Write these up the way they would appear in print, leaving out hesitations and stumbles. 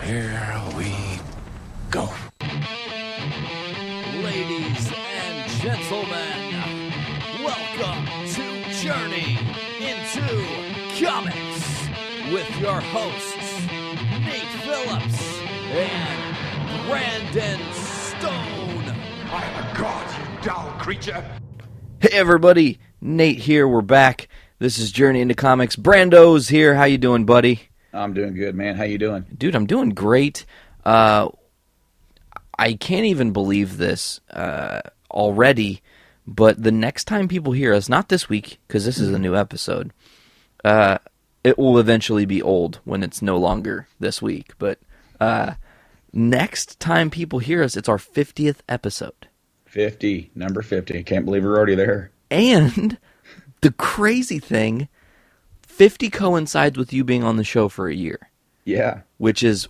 Here we go. Ladies and gentlemen, welcome to Journey into Comics with your hosts, Nate Phillips and Brandon Stone. I am a god, you dull creature. Hey everybody, Nate here, we're back. This is Journey into Comics. Brando's here. How you doing, buddy? I'm doing good, man. How you doing? Dude, I'm doing great. I can't even believe this already, but the next time people hear us, not this week, because this is a new episode, it will eventually be old when it's no longer this week, but next time people hear us, it's our 50th episode. 50, number 50. Can't believe we're already there. And the crazy thing, 50 coincides with you being on the show for a year. Yeah. Which is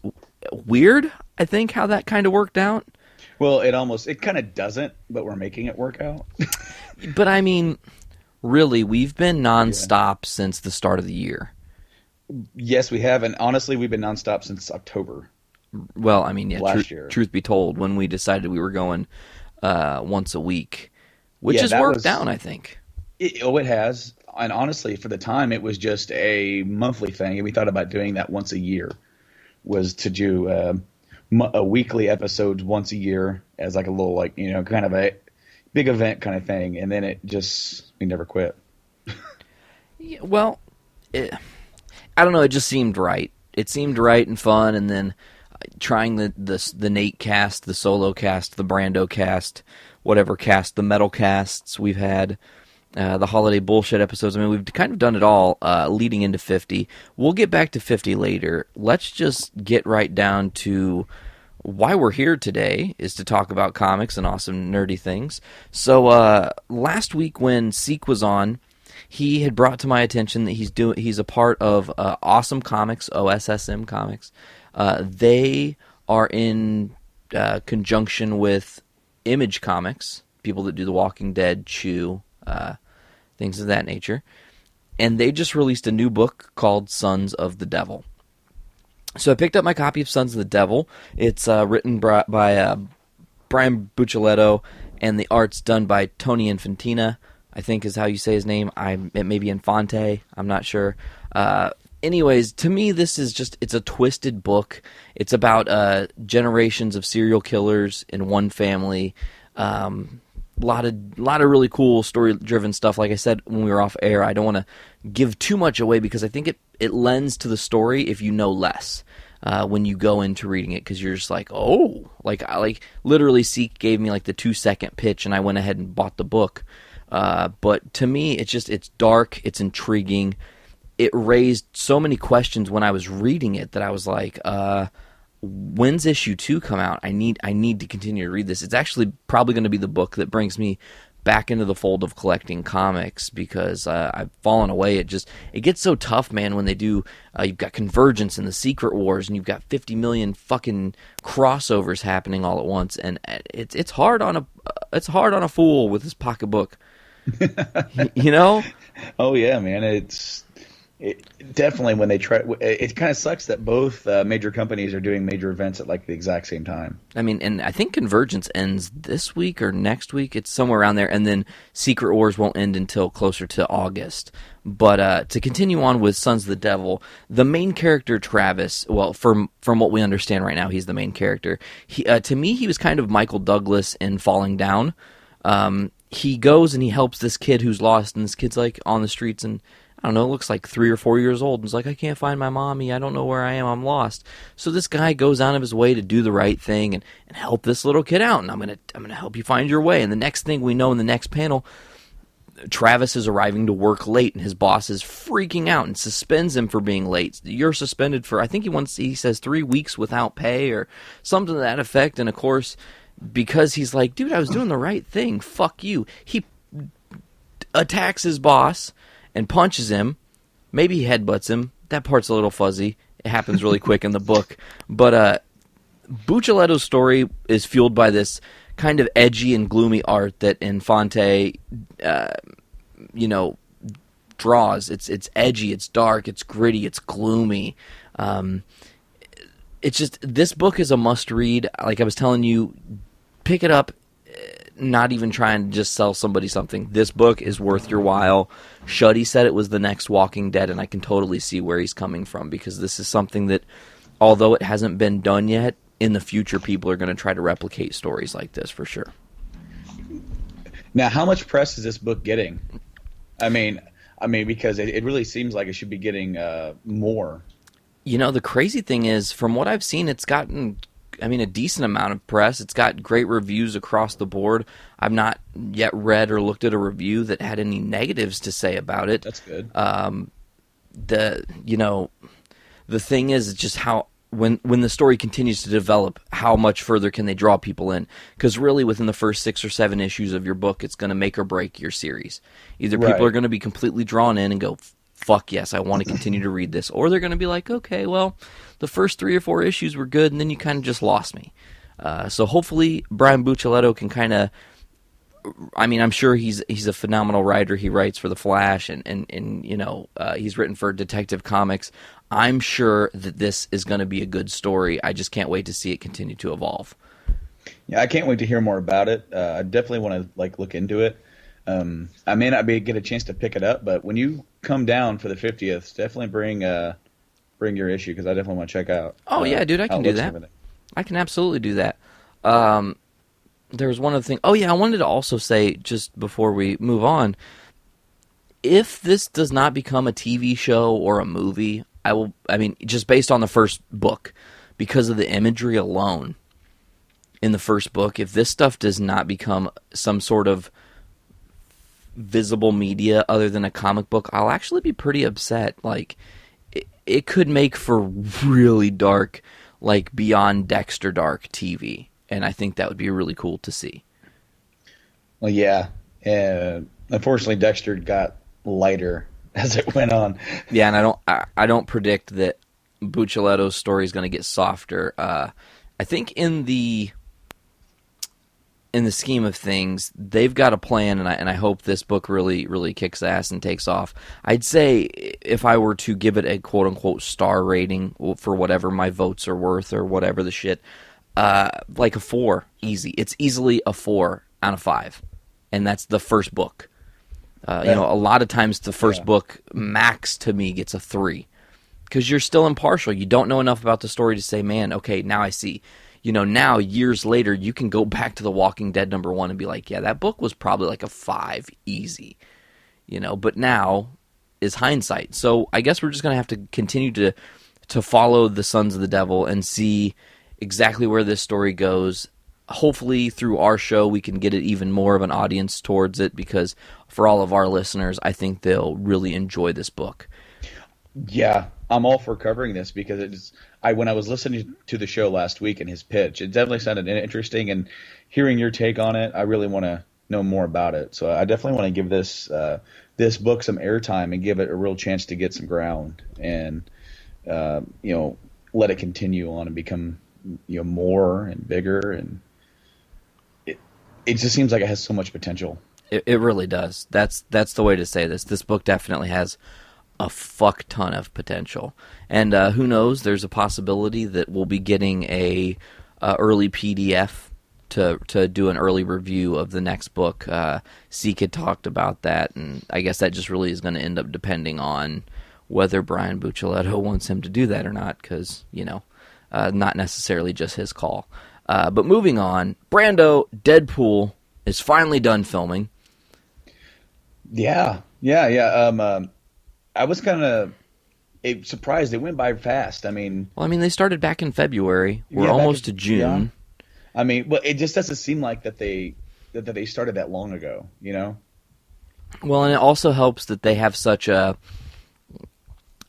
weird, I think, how that kind of worked out. Well, it kind of doesn't, but we're making it work out. But I mean, really, we've been nonstop since the start of the year. Yes, we have, and honestly, we've been nonstop since October. Well, I mean, yeah, last year. Truth be told, when we decided we were going once a week, which has that worked out, I think. It has. And honestly, for the time, it was just a monthly thing. And we thought about doing that once a year, was to do a weekly episodes once a year as like a little, like, you know, kind of a big event kind of thing. And then we never quit. Yeah, well, I don't know. It just seemed right. It seemed right and fun. And then trying the Nate cast, the solo cast, the Brando cast, whatever cast, the metal casts we've had. The holiday bullshit episodes. I mean, we've kind of done it all leading into 50. We'll get back to 50 later. Let's just get right down to why we're here today, is to talk about comics and awesome nerdy things. So last week when Seek was on, he had brought to my attention that he's a part of Awesome Comics, OSSM Comics. They are in conjunction with Image Comics, people that do The Walking Dead, Chew, things of that nature. And they just released a new book called Sons of the Devil. So I picked up my copy of Sons of the Devil. It's written by Brian Buccellato, and the art's done by Tony Infantina, I think is how you say his name. It may be Infante, I'm not sure. Anyways, to me, this is it's a twisted book. It's about generations of serial killers in one family. A lot of really cool story-driven stuff. Like I said when we were off air, I don't want to give too much away because I think it lends to the story if you know less when you go into reading it, because you're just like, oh, like literally Seek gave me like the 2-second pitch and I went ahead and bought the book. But to me, it's dark, it's intriguing. It raised so many questions when I was reading it that I was like, when's issue 2 come out? I need to continue to read this. It's actually probably going to be the book that brings me back into the fold of collecting comics, because I've fallen away. It gets so tough, man, when they do. You've got Convergence and the Secret Wars, and you've got 50 million fucking crossovers happening all at once, and it's hard on a fool with his pocketbook. You know? Oh yeah, man. Definitely when they try, it kind of sucks that both major companies are doing major events at like the exact same time. I mean, and I think Convergence ends this week or next week. It's somewhere around there, and then Secret Wars won't end until closer to August. But to continue on with Sons of the Devil, the main character Travis, well, from what we understand right now, he's the main character. To me, he was kind of Michael Douglas in Falling Down. He goes and he helps this kid who's lost, and this kid's like on the streets and, I don't know, looks like 3 or 4 years old, and is like, I can't find my mommy, I don't know where I am, I'm lost. So this guy goes out of his way to do the right thing and help this little kid out, and I'm gonna help you find your way. And the next thing we know, in the next panel, Travis is arriving to work late, and his boss is freaking out and suspends him for being late. You're suspended for, I think he says 3 weeks without pay or something to that effect. And of course, because he's like, dude, I was doing the right thing, fuck you, he attacks his boss and punches him. Maybe he headbutts him. That part's a little fuzzy. It happens really quick in the book. But Buccellato's story is fueled by this kind of edgy and gloomy art that Infante, draws. It's edgy, it's dark, it's gritty, it's gloomy. it's just, this book is a must-read. Like I was telling you, pick it up, not even trying to just sell somebody something. This book is worth your while. Shuddy said it was the next Walking Dead, and I can totally see where he's coming from, because this is something that, although it hasn't been done yet, in the future people are going to try to replicate stories like this for sure. Now, how much press is this book getting? I mean, because it really seems like it should be getting more. You know, the crazy thing is, from what I've seen, it's gotten, a decent amount of press. It's got great reviews across the board. I've not yet read or looked at a review that had any negatives to say about it. That's good. The thing is just how, when the story continues to develop, how much further can they draw people in? Because really, within the first 6 or 7 issues of your book, it's going to make or break your series. Either people are going to be completely drawn in and go, fuck yes, I want to continue to read this. Or they're going to be like, okay, well, the first 3 or 4 issues were good, and then you kind of just lost me. So hopefully Brian Buccellato can kind of, I'm sure he's a phenomenal writer. He writes for The Flash, and he's written for Detective Comics. I'm sure that this is going to be a good story. I just can't wait to see it continue to evolve. Yeah, I can't wait to hear more about it. I definitely want to look into it. I may not get a chance to pick it up, but when you come down for the 50th, definitely bring your issue, because I definitely want to check out. Oh yeah, dude, I can do that. I can absolutely do that. There was one other thing. Oh yeah, I wanted to also say, just before we move on, if this does not become a TV show or a movie, just based on the first book, because of the imagery alone in the first book, if this stuff does not become some sort of visible media other than a comic book, I'll actually be pretty upset. Like, it could make for really dark, like beyond Dexter dark TV, and I think that would be really cool to see. Well, yeah. Unfortunately, Dexter got lighter as it went on. Yeah, and I don't predict that Buccellato's story is going to get softer. I think in the scheme of things, they've got a plan, and I hope this book really, really kicks ass and takes off. I'd say if I were to give it a quote-unquote star rating for whatever my votes are worth or whatever the shit, like a 4, easy. It's easily a 4 out of 5, and that's the first book. A lot of times the first book max to me gets a 3, because you're still impartial. You don't know enough about the story to say, man, okay, now I see. Now years later, you can go back to The Walking Dead #1 and be like, yeah, that book was probably like a 5, easy. But now is hindsight. So I guess we're just going to have to continue to follow the Sons of the Devil and see exactly where this story goes. Hopefully through our show we can get it even more of an audience towards it, because for all of our listeners, I think they'll really enjoy this book. Yeah, I'm all for covering this, because when I was listening to the show last week and his pitch, it definitely sounded interesting, and hearing your take on it, I really want to know more about it. So I definitely want to give this book some airtime and give it a real chance to get some ground, and let it continue on and become more and bigger, and it just seems like it has so much potential. It really does. That's the way to say this. This book definitely has a fuck ton of potential, and who knows? There's a possibility that we'll be getting a early PDF to do an early review of the next book. Zeke had talked about that, and I guess that just really is going to end up depending on whether Brian Buccellato wants him to do that or not, because not necessarily just his call. But moving on, Brando Deadpool is finally done filming. Yeah. I was kind of surprised. It went by fast. They started back in February. We're almost to June. Yeah. It just doesn't seem like that they started that long ago, Well, and it also helps that they have such a...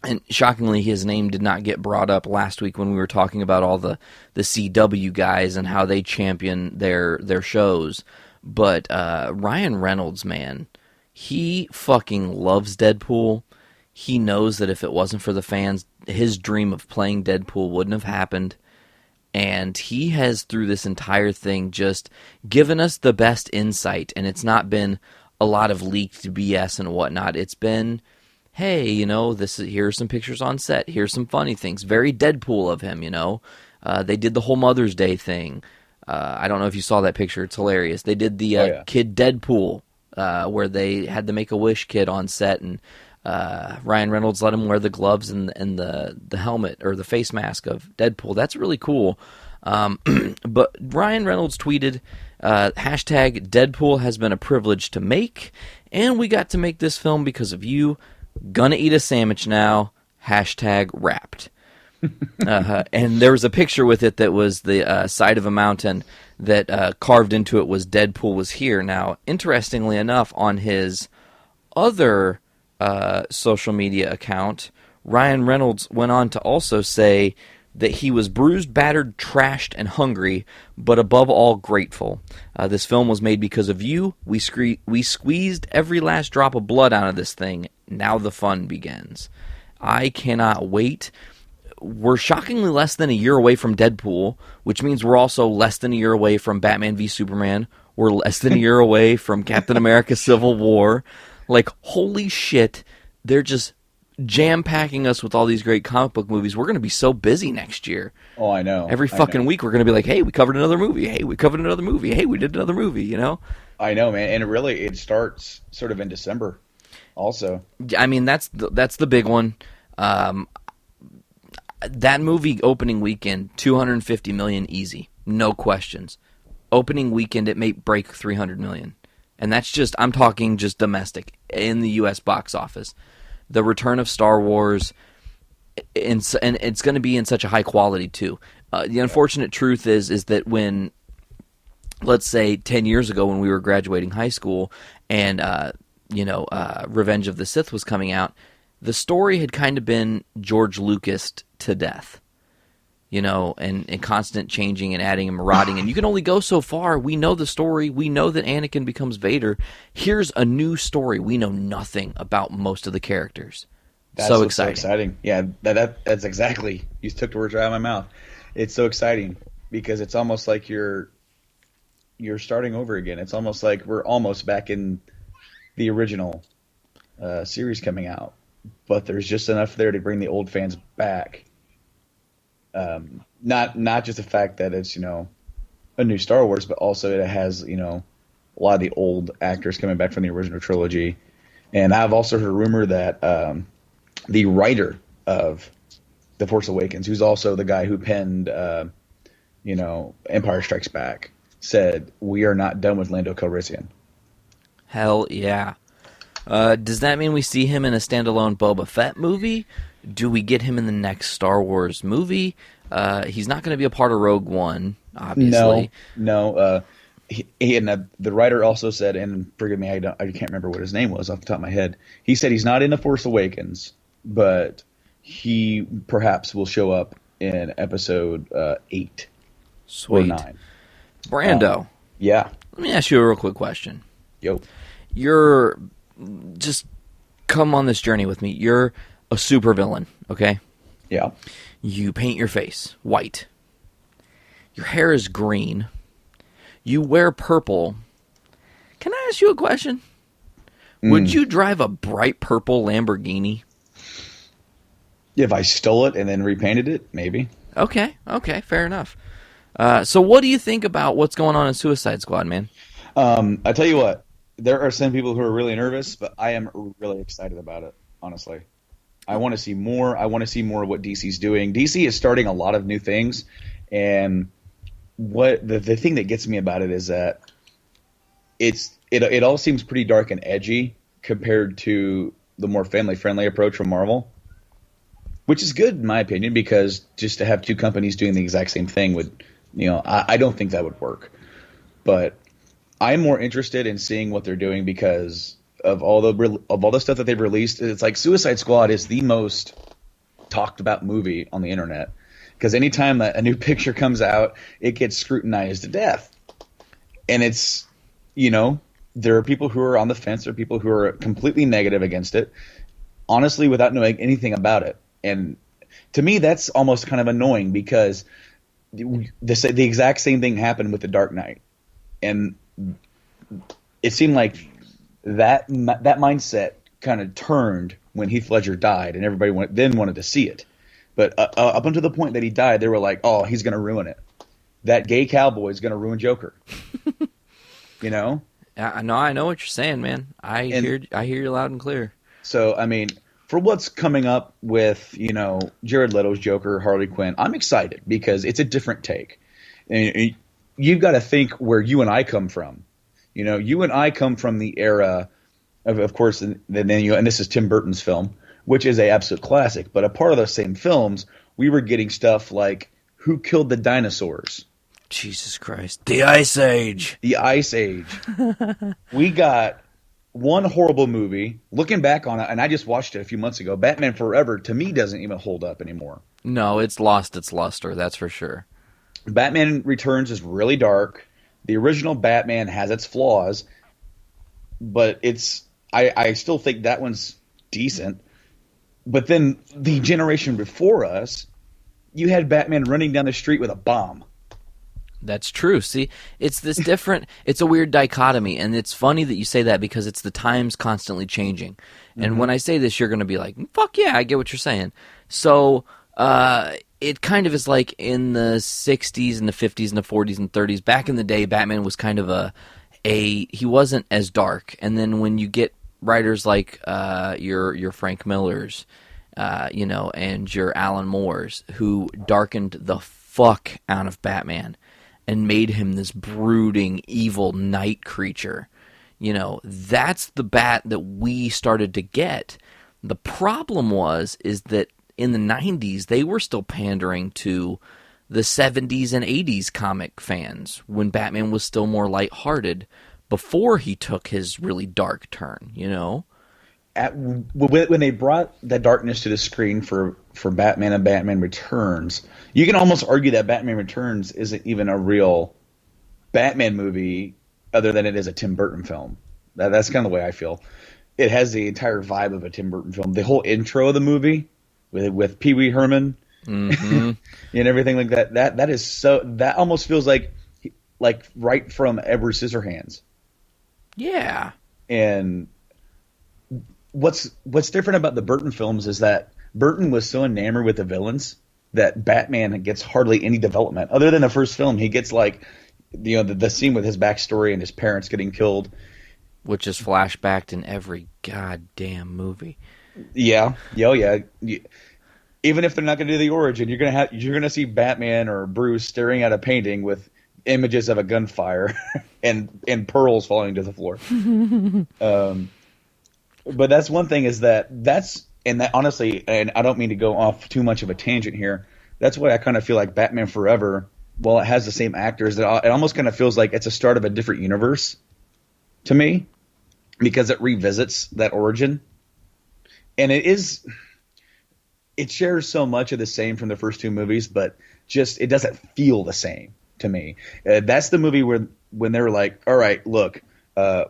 And shockingly, his name did not get brought up last week when we were talking about all the CW guys and how they champion their shows. But Ryan Reynolds, man, he fucking loves Deadpool. He knows that if it wasn't for the fans, his dream of playing Deadpool wouldn't have happened. And he has, through this entire thing, just given us the best insight. And it's not been a lot of leaked BS and whatnot. It's been hey, here's some pictures on set. Here's some funny things. Very Deadpool of him, They did the whole Mother's Day thing. I don't know if you saw that picture. It's hilarious. They did the Kid Deadpool, where they had the Make-A-Wish kid on set, and Ryan Reynolds let him wear the gloves and the helmet or the face mask of Deadpool. That's really cool. But Ryan Reynolds tweeted, hashtag Deadpool has been a privilege to make, and we got to make this film because of you. Gonna eat a sandwich now. Hashtag wrapped. And there was a picture with it that was the side of a mountain that carved into it was Deadpool was here. Now, interestingly enough, on his other social media account, Ryan Reynolds went on to also say that he was bruised, battered, trashed, and hungry, but above all grateful. This film was made because of you. We squeezed every last drop of blood out of this thing. Now the fun begins. I cannot wait. We're shockingly less than a year away from Deadpool, which means we're also less than a year away from Batman v Superman. We're less than a year away from Captain America Civil War. Like, holy shit, they're just jam-packing us with all these great comic book movies. We're going to be so busy next year. Oh, I know. Every fucking week we're going to be like, hey, we covered another movie. Hey, we covered another movie. Hey, we did another movie, I know, man. And really, it starts sort of in December also. I mean, that's the big one. That movie opening weekend, $250 million easy. No questions. Opening weekend, it may break $300 million. And that's just, I'm talking just domestic, in the U.S. box office. The return of Star Wars, and it's going to be in such a high quality, too. The unfortunate truth is that when, let's say, 10 years ago when we were graduating high school and, Revenge of the Sith was coming out, the story had kind of been George Lucas to death. And constant changing and adding and marauding. And you can only go so far. We know the story. We know that Anakin becomes Vader. Here's a new story. We know nothing about most of the characters. That's so what's exciting. So exciting. Yeah, that's exactly. You took the words right out of my mouth. It's so exciting because it's almost like you're starting over again. It's almost like we're almost back in the original series coming out. But there's just enough there to bring the old fans back. Not just the fact that it's a new Star Wars, but also it has a lot of the old actors coming back from the original trilogy. And I've also heard a rumor that the writer of The Force Awakens, who's also the guy who penned Empire Strikes Back, said we are not done with Lando Calrissian. Hell yeah. Does that mean we see him in a standalone Boba Fett movie? Do we get him in the next Star Wars movie? He's not going to be a part of Rogue One, obviously. No. And the writer also said, and forgive me, I can't remember what his name was off the top of my head. He said he's not in The Force Awakens, but he perhaps will show up in Episode 8 Sweet. or 9. Brando. Yeah. Let me ask you a real quick question. Yo. You're just come on this journey with me. You're a supervillain, okay? Yeah. You paint your face white. Your hair is green. You wear purple. Can I ask you a question? Would you drive a bright purple Lamborghini? If I stole it and then repainted it, maybe. Okay, fair enough. So what do you think about what's going on in Suicide Squad, man? I tell you what, there are some people who are really nervous, but I am really excited about it, honestly. I want to see more. I want to see more of what DC's doing. DC is starting a lot of new things, and what the thing that gets me about it is that it all seems pretty dark and edgy compared to the more family-friendly approach from Marvel, which is good in my opinion, because just to have two companies doing the exact same thing would, I don't think that would work. But I'm more interested in seeing what they're doing because of all the stuff that they've released. It's like Suicide Squad is the most talked about movie on the internet because anytime a new picture comes out, it gets scrutinized to death. And it's, there are people who are on the fence. There are people who are completely negative against it, honestly, without knowing anything about it. And to me, that's almost kind of annoying because the exact same thing happened with The Dark Knight. And it seemed like that mindset kind of turned when Heath Ledger died, and everybody then wanted to see it. But up until the point that he died, they were like, "Oh, he's going to ruin it. That gay cowboy is going to ruin Joker." You know? I know what you're saying, man. I hear you loud and clear. So, I mean, for what's coming up with, Jared Leto's Joker, Harley Quinn, I'm excited because it's a different take. And you've got to think where you and I come from. You and I come from the era of course, and this is Tim Burton's film, which is an absolute classic. But a part of those same films, we were getting stuff like Who Killed the Dinosaurs? Jesus Christ. The Ice Age. The Ice Age. We got one horrible movie. Looking back on it, and I just watched it a few months ago, Batman Forever, to me, doesn't even hold up anymore. No, it's lost its luster, that's for sure. Batman Returns is really dark. The original Batman has its flaws, but I still think that one's decent. But then the generation before us, you had Batman running down the street with a bomb. That's true. See, it's this different, it's a weird dichotomy, and it's funny that you say that because it's the times constantly changing. And when I say this, you're going to be like, fuck yeah, I get what you're saying. So, it kind of is like in the 60s and the 50s and the 40s and 30s. Back in the day, Batman was kind of he wasn't as dark. And then when you get writers like your Frank Millers, and your Alan Moores, who darkened the fuck out of Batman and made him this brooding, evil night creature, that's the Bat that we started to get. The problem is that in the 90s, they were still pandering to the 70s and 80s comic fans when Batman was still more lighthearted before he took his really dark turn, When they brought that darkness to the screen for Batman and Batman Returns, you can almost argue that Batman Returns isn't even a real Batman movie other than it is a Tim Burton film. That's kind of the way I feel. It has the entire vibe of a Tim Burton film. The whole intro of the movie with Pee Wee Herman and everything like that. That is so. That almost feels like right from Edward Scissorhands. Yeah. And what's different about the Burton films is that Burton was so enamored with the villains that Batman gets hardly any development. Other than the first film, he gets the scene with his backstory and his parents getting killed, which is flashbacked in every goddamn movie. Yeah. Even if they're not going to do the origin, you're going to see Batman or Bruce staring at a painting with images of a gunfire and pearls falling to the floor. But that's one thing is that honestly, and I don't mean to go off too much of a tangent here. That's why I kind of feel like Batman Forever, while it has the same actors, it almost kind of feels like it's a start of a different universe to me because it revisits that origin. And it shares so much of the same from the first two movies, but just it doesn't feel the same to me. That's the movie when they were like, all right, look,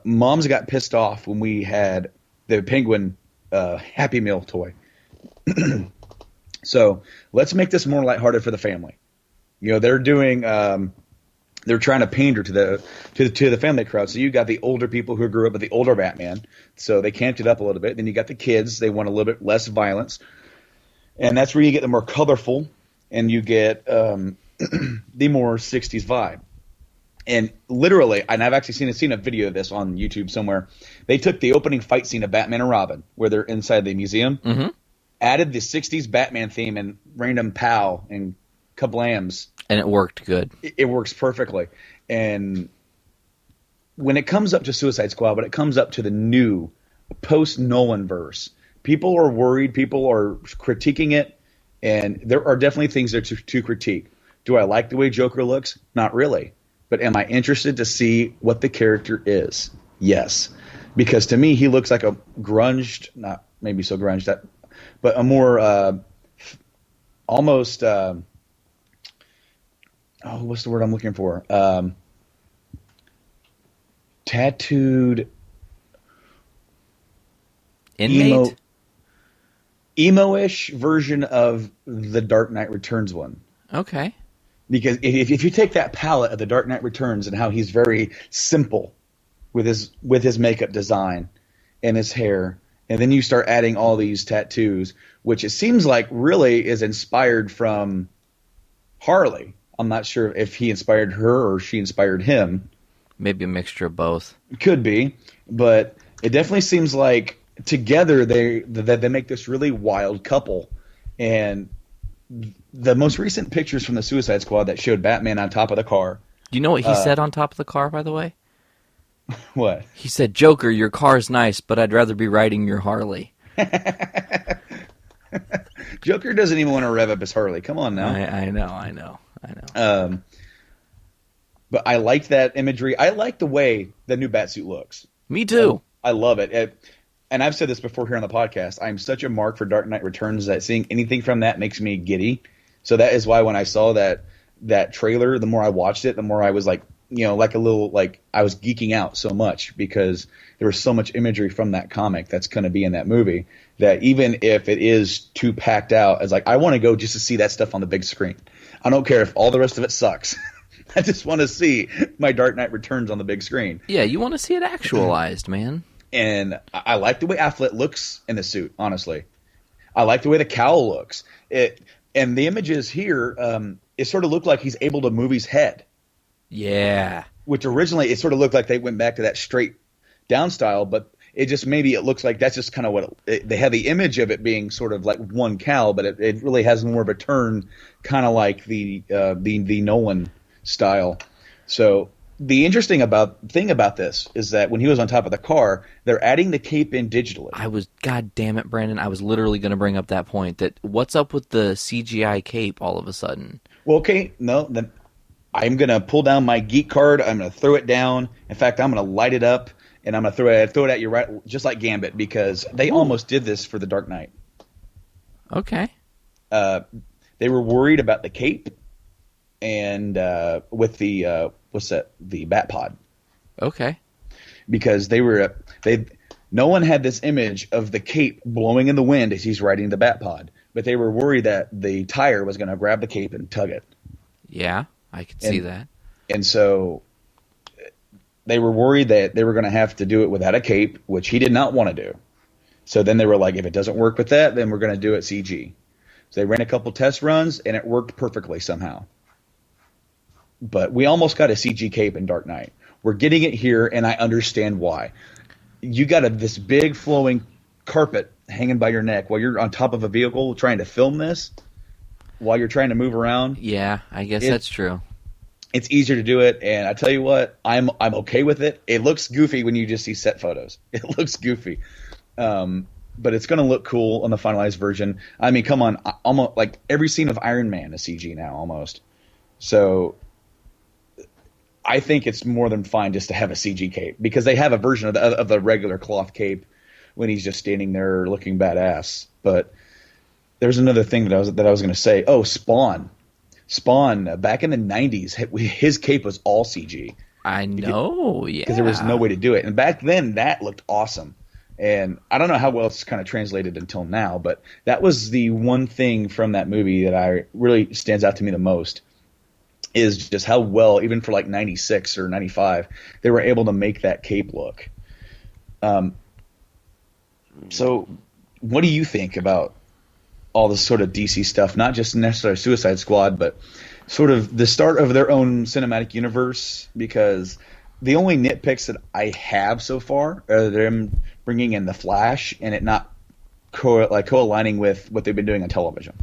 moms got pissed off when we had the Penguin Happy Meal toy. So let's make this more lighthearted for the family. They're doing they're trying to pander to the family crowd. So you got the older people who grew up with the older Batman, so they camped it up a little bit. Then you got the kids; they want a little bit less violence, and that's where you get the more colorful and you get the more '60s vibe. And literally, and I've actually seen a video of this on YouTube somewhere. They took the opening fight scene of Batman and Robin, where they're inside the museum, added the '60s Batman theme and random pow and kablams. And it worked good. It works perfectly. And when it comes up to Suicide Squad, when it comes up to the new post-Nolan verse, people are worried. People are critiquing it. And there are definitely things there to critique. Do I like the way Joker looks? Not really. But am I interested to see what the character is? Yes. Because to me, he looks like a grunged, not maybe so grunged, but a more almost what's the word I'm looking for? Tattooed inmate? Emo-ish version of the Dark Knight Returns one. Okay. Because if you take that palette of the Dark Knight Returns and how he's very simple with his makeup design and his hair And then you start adding all these tattoos, which it seems like really is inspired from Harley. I'm not sure if he inspired her or she inspired him. Maybe a mixture of both. Could be, but it definitely seems like together they make this really wild couple. And the most recent pictures from the Suicide Squad that showed Batman on top of the car. Do you know what he said on top of the car, by the way? What? He said, "Joker, your car's nice, but I'd rather be riding your Harley." Joker doesn't even want to rev up his Harley. Come on now. I know. But I like that imagery. I like the way the new Batsuit looks. Me too. I love it. And I've said this before here on the podcast. I'm such a mark for Dark Knight Returns that seeing anything from that makes me giddy. So that is why when I saw that trailer, the more I watched it, the more I was like, like a little, like I was geeking out so much because there was so much imagery from that comic that's going to be in that movie that even if it is too packed out, it's like I want to go just to see that stuff on the big screen. I don't care if all the rest of it sucks. I just want to see my Dark Knight Returns on the big screen. Yeah, you want to see it actualized, man. And I like the way Affleck looks in the suit, honestly. I like the way the cowl looks. And the images here, it sort of looked like he's able to move his head. Yeah. Which originally it sort of looked like they went back to that straight down style, but it looks like that's just kind of what they have the image of it being sort of like one cowl, but it really has more of a turn, kind of like the Nolan style. So the interesting thing about this is that when he was on top of the car, they're adding the cape in digitally. God damn it, Brandon, I was literally going to bring up that point. That what's up with the CGI cape all of a sudden? Well, okay, no, then I'm going to pull down my geek card. I'm going to throw it down. In fact, I'm going to light it up, and I'm going to throw it at you right, just like Gambit, because they almost did this for the Dark Knight. Okay. They were worried about the cape and with the the Bat Pod. Okay. Because no one had this image of the cape blowing in the wind as he's riding the Bat Pod, but they were worried that the tire was going to grab the cape and tug it. Yeah, I could see that. And so they were worried that they were going to have to do it without a cape, which he did not want to do. So then they were like, if it doesn't work with that, then we're going to do it CG. So they ran a couple test runs, and it worked perfectly somehow. But we almost got a CG cape in Dark Knight. We're getting it here, and I understand why. You got this big flowing carpet hanging by your neck while you're on top of a vehicle trying to film this, while you're trying to move around. Yeah, I guess that's true. It's easier to do it, and I tell you what, I'm okay with it. It looks goofy when you just see set photos. It looks goofy. But it's going to look cool on the finalized version. I mean, come on, almost like every scene of Iron Man is CG now, almost. So I think it's more than fine just to have a CG cape, because they have a version of the regular cloth cape when he's just standing there looking badass. But there's another thing that I was going to say. Oh, Spawn, back in the 90s, his cape was all CG. I know, yeah. Because there was no way to do it. And back then, that looked awesome. And I don't know how well it's kind of translated until now, but that was the one thing from that movie that really stands out to me the most, is just how well, even for like 96 or 95, they were able to make that cape look. So what do you think about all this sort of DC stuff, not just necessarily Suicide Squad, but sort of the start of their own cinematic universe? Because the only nitpicks that I have so far are them bringing in the Flash and it not co-aligning with what they've been doing on television.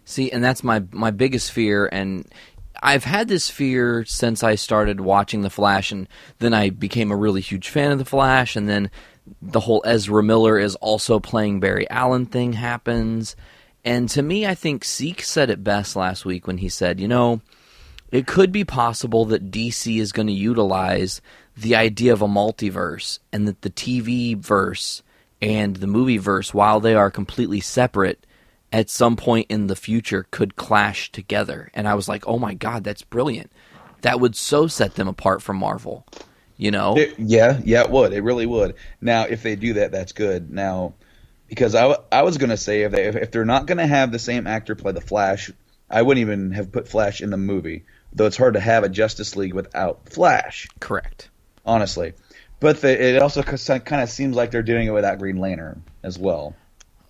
See, and that's my biggest fear, and I've had this fear since I started watching The Flash, and then I became a really huge fan of The Flash, and then the whole Ezra Miller is also playing Barry Allen thing happens. And to me, I think Zeke said it best last week when he said, it could be possible that DC is going to utilize the idea of a multiverse, and that the TV verse and the movie verse, while they are completely separate, at some point in the future could clash together. And I was like, oh my God, that's brilliant. That would so set them apart from Marvel, Yeah, it would. It really would. Now, if they do that, that's good. Now, because I was going to say, if they're not going to have the same actor play the Flash, I wouldn't even have put Flash in the movie. Though it's hard to have a Justice League without Flash. Correct. Honestly. But it also kind of seems like they're doing it without Green Lantern as well.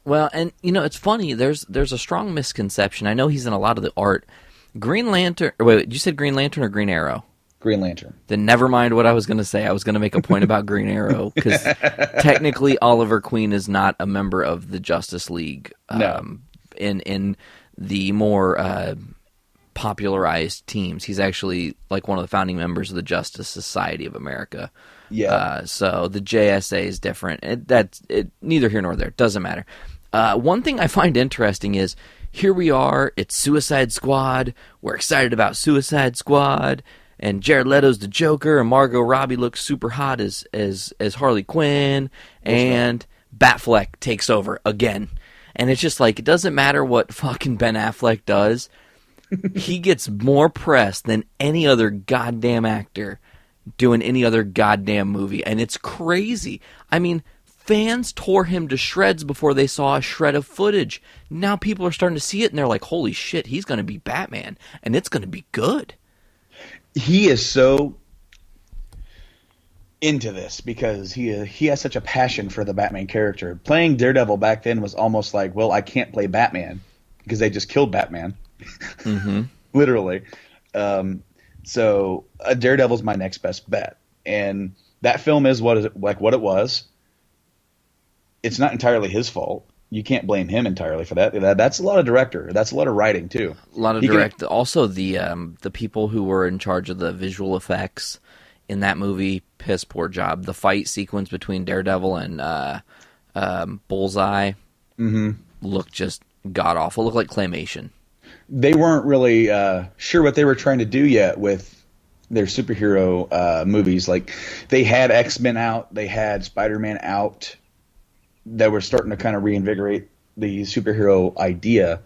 Well, and it's funny. There's a strong misconception. I know he's in a lot of the art. Green Lantern. Wait, you said Green Lantern or Green Arrow? Green Lantern. Then never mind what I was going to say. I was going to make a point about Green Arrow because technically Oliver Queen is not a member of the Justice League. No. In the more popularized teams, he's actually like one of the founding members of the Justice Society of America. Yeah. So the JSA is different. Neither here nor there. Doesn't matter. One thing I find interesting is here we are. It's Suicide Squad. We're excited about Suicide Squad. And Jared Leto's the Joker, and Margot Robbie looks super hot as Harley Quinn, and Batfleck takes over again. And it's just like, it doesn't matter what fucking Ben Affleck does. He gets more press than any other goddamn actor doing any other goddamn movie. And it's crazy. I mean, fans tore him to shreds before they saw a shred of footage. Now people are starting to see it, and they're like, holy shit, he's going to be Batman, and it's going to be good. He is so into this because he has such a passion for the Batman character. Playing Daredevil back then was almost like, well, I can't play Batman because they just killed Batman. Mm-hmm. Literally. So Daredevil's my next best bet. And that film is what it was. It's not entirely his fault. You can't blame him entirely for that. That's a lot of director. That's a lot of writing too. A lot of direct. Also, the people who were in charge of the visual effects in that movie, piss poor job. The fight sequence between Daredevil and Bullseye looked just god awful. Looked like claymation. They weren't really sure what they were trying to do yet with their superhero movies. Like they had X-Men out, they had Spider-Man out. That were starting to kind of reinvigorate the superhero idea.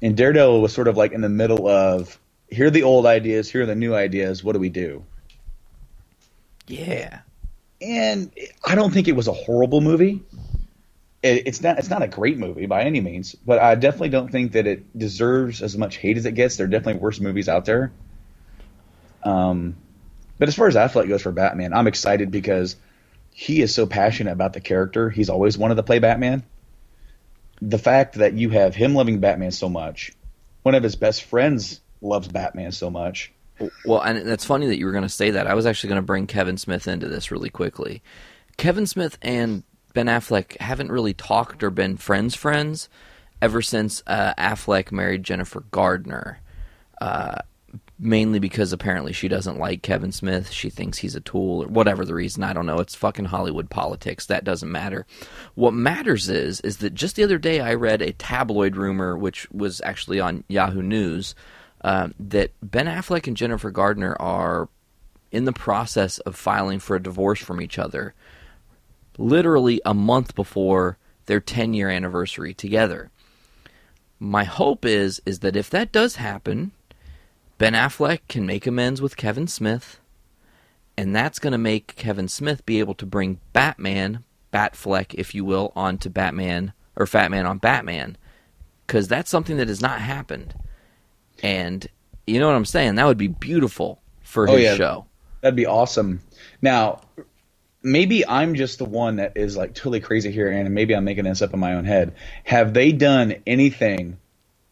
And Daredevil was sort of like in the middle of, here are the old ideas, here are the new ideas, what do we do? Yeah. And I don't think it was a horrible movie. It's not a great movie by any means, but I definitely don't think that it deserves as much hate as it gets. There are definitely worse movies out there. But as far as Affleck goes for Batman, I'm excited because he is so passionate about the character. He's always wanted to play Batman. The fact that you have him loving Batman so much, one of his best friends loves Batman so much. Well, and that's funny that you were going to say that. I was actually going to bring Kevin Smith into this really quickly. Kevin Smith and Ben Affleck haven't really talked or been friends ever since Affleck married Jennifer Gardner. Mainly because apparently she doesn't like Kevin Smith. She thinks he's a tool or whatever the reason. I don't know. It's fucking Hollywood politics. That doesn't matter. What matters is that just the other day I read a tabloid rumor, which was actually on Yahoo News, that Ben Affleck and Jennifer Gardner are in the process of filing for a divorce from each other literally a month before their 10-year anniversary together. My hope is that if that does happen, Ben Affleck can make amends with Kevin Smith, and that's going to make Kevin Smith be able to bring Batfleck, if you will, onto Batman, or Fat Man on Batman, because that's something that has not happened. And you know what I'm saying? That would be beautiful for his show. That'd be awesome. Now, maybe I'm just the one that is like totally crazy here, and maybe I'm making this up in my own head. Have they done anything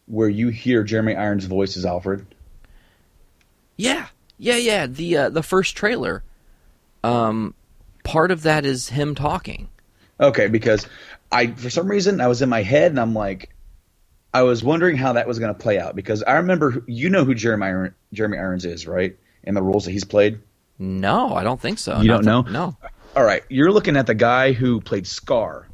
where you hear Jeremy Irons' voice as Alfred? Yeah. The first trailer, part of that is him talking. Okay, because for some reason I was in my head and I'm like, I was wondering how that was going to play out because I remember who Jeremy Irons is, right? In the roles that he's played. No, I don't think so. You don't know? No. All right, you're looking at the guy who played Scar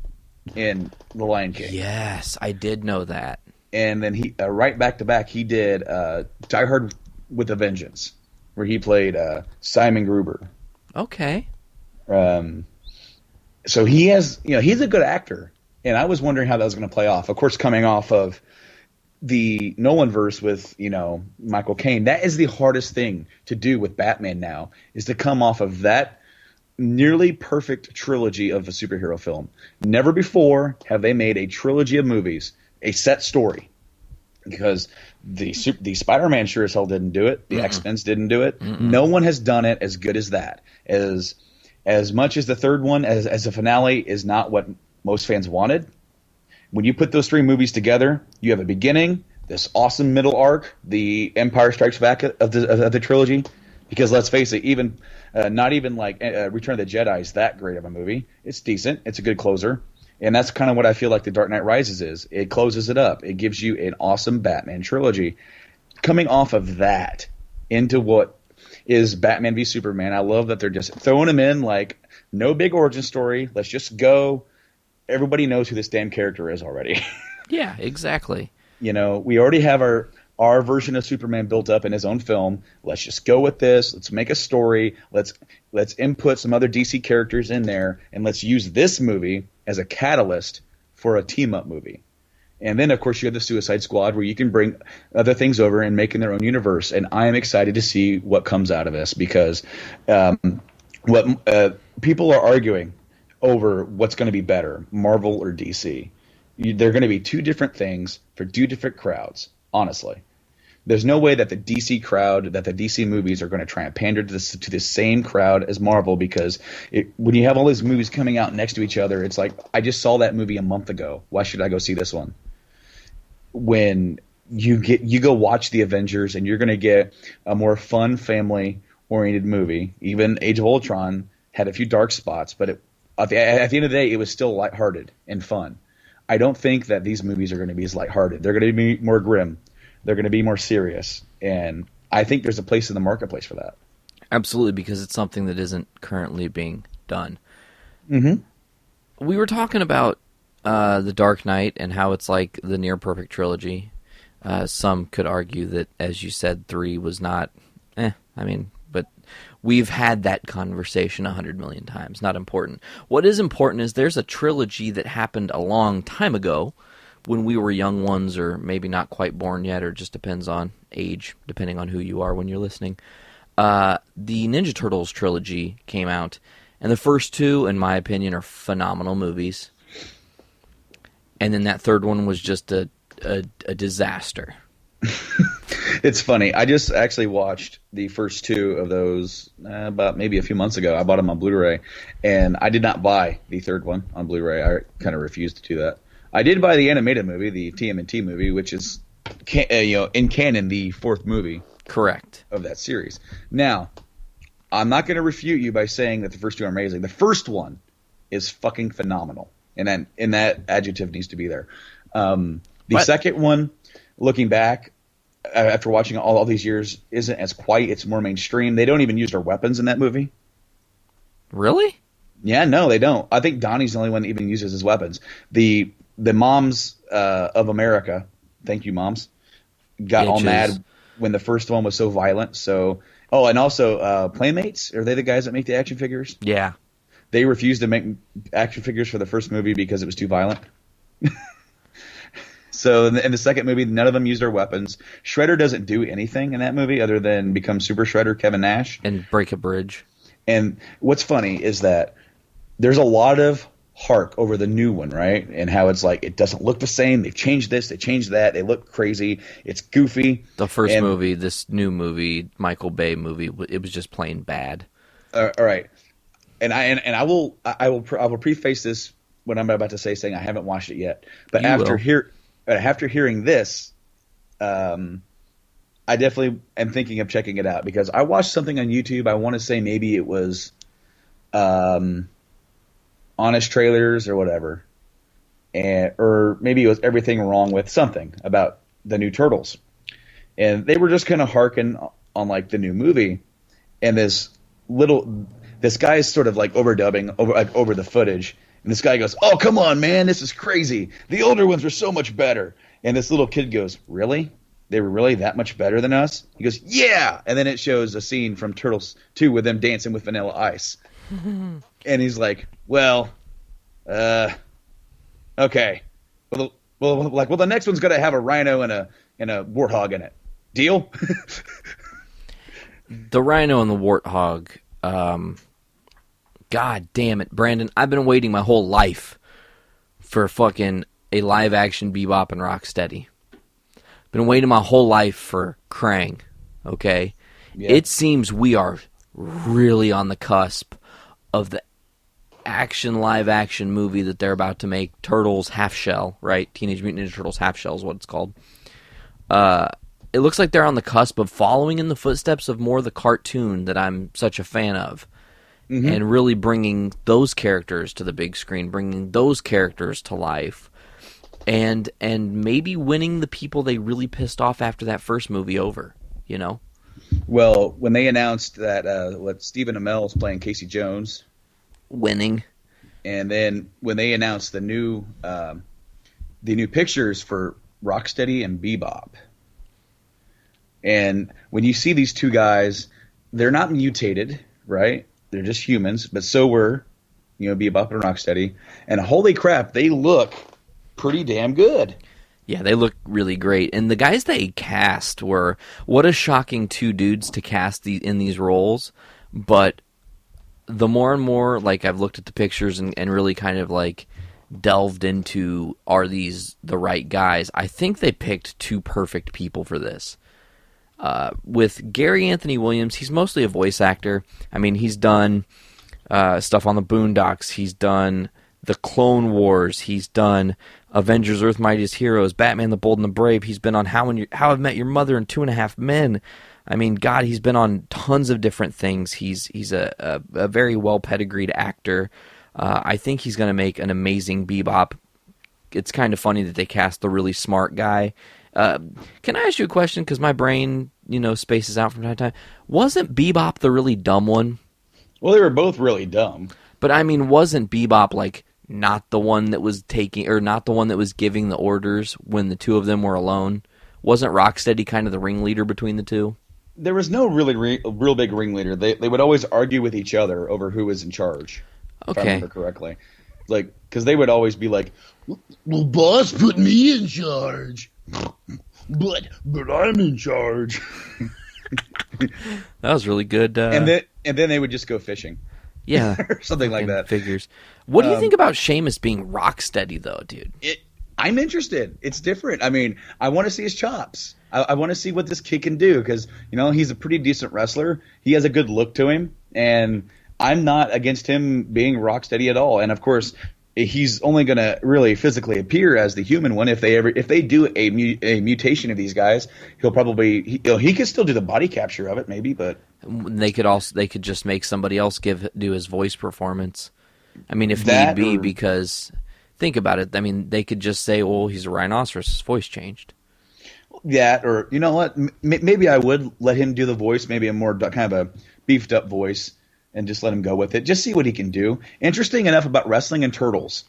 in The Lion King. Yes, I did know that. And then he right back to back he did Die Hard with a Vengeance, where he played Simon Gruber. Okay. So he has, he's a good actor, and I was wondering how that was going to play off. Of course, coming off of the Nolanverse with, Michael Caine, that is the hardest thing to do with Batman now, is to come off of that nearly perfect trilogy of a superhero film. Never before have they made a trilogy of movies, a set story. Because the Spider-Man sure as hell didn't do it. The X-Men's didn't do it. No one has done it as good as that. As as much as the third one as a finale is not what most fans wanted, when you put those three movies together, you have a beginning, this awesome middle arc, the Empire Strikes Back of the trilogy. Because let's face it, even not even like Return of the Jedi is that great of a movie. It's decent. It's a good closer. And that's kind of what I feel like The Dark Knight Rises is. It closes it up. It gives you an awesome Batman trilogy. Coming off of that into what is Batman v Superman, I love that they're just throwing him in like no big origin story. Let's just go. Everybody knows who this damn character is already. Yeah, exactly. You know, we already have our version of Superman built up in his own film. Let's just go with this. Let's make a story. Let's input some other DC characters in there, and let's use this movie as a catalyst for a team-up movie. And then, of course, you have the Suicide Squad, where you can bring other things over and make in their own universe. And I am excited to see what comes out of this because what people are arguing over what's going to be better, Marvel or DC. They're going to be two different things for two different crowds, honestly. There's no way that the DC crowd, that the DC movies are going to try and pander to the same crowd as Marvel because when you have all these movies coming out next to each other, it's like, I just saw that movie a month ago. Why should I go see this one? When you go watch the Avengers and you're going to get a more fun, family-oriented movie. Even Age of Ultron had a few dark spots, but at the end of the day, it was still lighthearted and fun. I don't think that these movies are going to be as lighthearted. They're going to be more grim. They're going to be more serious. And I think there's a place in the marketplace for that. Absolutely, because it's something that isn't currently being done. Mm-hmm. We were talking about The Dark Knight and how it's like the near-perfect trilogy. Some could argue that, as you said, 3 was not... but we've had that conversation 100 million times. Not important. What is important is there's a trilogy that happened a long time ago when we were young ones or maybe not quite born yet, or just depends on age, depending on who you are when you're listening. The Ninja Turtles trilogy came out, and the first two, in my opinion, are phenomenal movies. And then that third one was just a disaster. It's funny. I just actually watched the first two of those about maybe a few months ago. I bought them on Blu-ray, and I did not buy the third one on Blu-ray. I kind of refused to do that. I did buy the animated movie, the TMNT movie, which is in canon the fourth movie. Correct. Of that series. Now, I'm not going to refute you by saying that the first two are amazing. The first one is fucking phenomenal, and that adjective needs to be there. The second one, looking back, after watching all these years, isn't as quite. It's more mainstream. They don't even use their weapons in that movie. Really? Yeah, no, they don't. I think Donnie's the only one that even uses his weapons. The moms of America, thank you, moms, got all mad when the first one was so violent. So, and also Playmates, are they the guys that make the action figures? Yeah. They refused to make action figures for the first movie because it was too violent. So in the second movie, none of them used their weapons. Shredder doesn't do anything in that movie other than become Super Shredder Kevin Nash. And break a bridge. And what's funny is that there's a lot of hark over the new one, right? And how it's like it doesn't look the same. They've changed this, they changed that. They look crazy. It's goofy. The first movie, this new movie, Michael Bay movie, it was just plain bad. All right. And I will preface this what I'm about to say, saying I haven't watched it yet. But after hearing this, I definitely am thinking of checking it out because I watched something on YouTube. I want to say maybe it was Honest Trailers or whatever, or maybe it was Everything Wrong with something about the new Turtles, and they were just kind of harking on like the new movie, and this guy is sort of like overdubbing over the footage. And this guy goes, "Oh, come on, man, this is crazy. The older ones were so much better." And this little kid goes, "Really? They were really that much better than us?" He goes, "Yeah." And then it shows a scene from Turtles 2 with them dancing with Vanilla Ice. And he's like, "Well, okay. Well, the next one's going to have a rhino and a warthog in it. Deal?" The rhino and the warthog, God damn it, Brandon. I've been waiting my whole life for fucking a live-action Bebop and Rocksteady. Been waiting my whole life for Krang, okay? Yeah. It seems we are really on the cusp of the live action movie that they're about to make, Turtles Half Shell, right? Teenage Mutant Ninja Turtles Half Shell is what it's called. It looks like they're on the cusp of following in the footsteps of more of the cartoon that I'm such a fan of. Mm-hmm. And really bringing those characters to the big screen, bringing those characters to life. And maybe winning the people they really pissed off after that first movie over, you know? Well, when they announced that Stephen Amell is playing Casey Jones, winning, and then when they announced the new pictures for Rocksteady and Bebop, and when you see these two guys, they're not mutated, right? They're just humans, but so were, Bebop and Rocksteady, and holy crap, they look pretty damn good. Yeah, they look really great. And the guys they cast were, what a shocking two dudes to cast in these roles. But the more and more, like, I've looked at the pictures and really kind of, like, delved into, are these the right guys? I think they picked two perfect people for this. With Gary Anthony Williams, he's mostly a voice actor. I mean, he's done stuff on the Boondocks. He's done the Clone Wars. He's done Avengers: Earth's Mightiest Heroes, Batman: The Bold and the Brave. He's been on How I Met Your Mother and 2.5 Men. I mean, God, he's been on tons of different things. He's a very well pedigreed actor. I think he's going to make an amazing Bebop. It's kind of funny that they cast the really smart guy. Can I ask you a question? Because my brain, spaces out from time to time. Wasn't Bebop the really dumb one? Well, they were both really dumb. But I mean, wasn't Bebop like not the one that was taking, or not the one that was giving the orders when the two of them were alone? Wasn't Rocksteady kind of the ringleader between the two? There was no really real big ringleader. They would always argue with each other over who was in charge. Okay. If I remember correctly. Like, because they would always be like, "Well, boss put me in charge, but I'm in charge." That was really good. And then they would just go fishing. Yeah, or something like that. Figures. What do you think about Sheamus being Rocksteady, though, dude? I'm interested. It's different. I mean, I want to see his chops. I want to see what this kid can do because, he's a pretty decent wrestler. He has a good look to him, and I'm not against him being Rocksteady at all. And, of course, he's only going to really physically appear as the human one if they do a mutation of these guys. He'll probably he could still do the body capture of it, maybe, but they could just make somebody else do his voice performance. I mean, if need be, because think about it. I mean, they could just say, "Well, he's a rhinoceros. His voice changed." That, or you know what? Maybe I would let him do the voice, maybe a more kind of a beefed up voice, and just let him go with it. Just see what he can do. Interesting enough about wrestling and Turtles,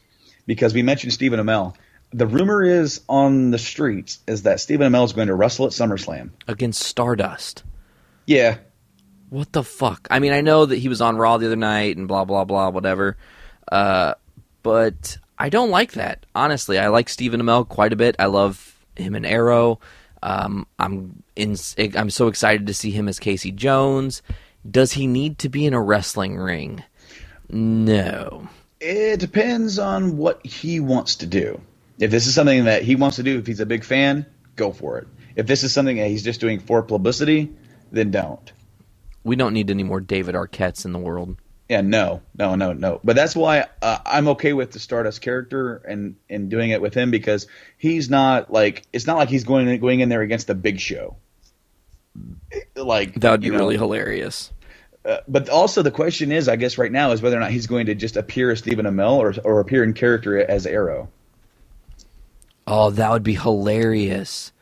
because we mentioned Stephen Amell. The rumor is on the streets is that Stephen Amell is going to wrestle at SummerSlam against Stardust. Yeah. What the fuck? I mean, I know that he was on Raw the other night and blah, blah, blah, whatever. But I don't like that. Honestly, I like Stephen Amell quite a bit. I love him in Arrow. I'm so excited to see him as Casey Jones. Does he need to be in a wrestling ring? No. It depends on what he wants to do. If this is something that he wants to do, if he's a big fan, go for it. If this is something that he's just doing for publicity, then don't. We don't need any more David Arquettes in the world. Yeah, no. But that's why I'm okay with the Stardust character and doing it with him, because he's not like, it's not like he's going in there against the Big Show. Like that would be really hilarious. But also the question is, I guess right now, is whether or not he's going to just appear as Stephen Amell or appear in character as Arrow. Oh, that would be hilarious.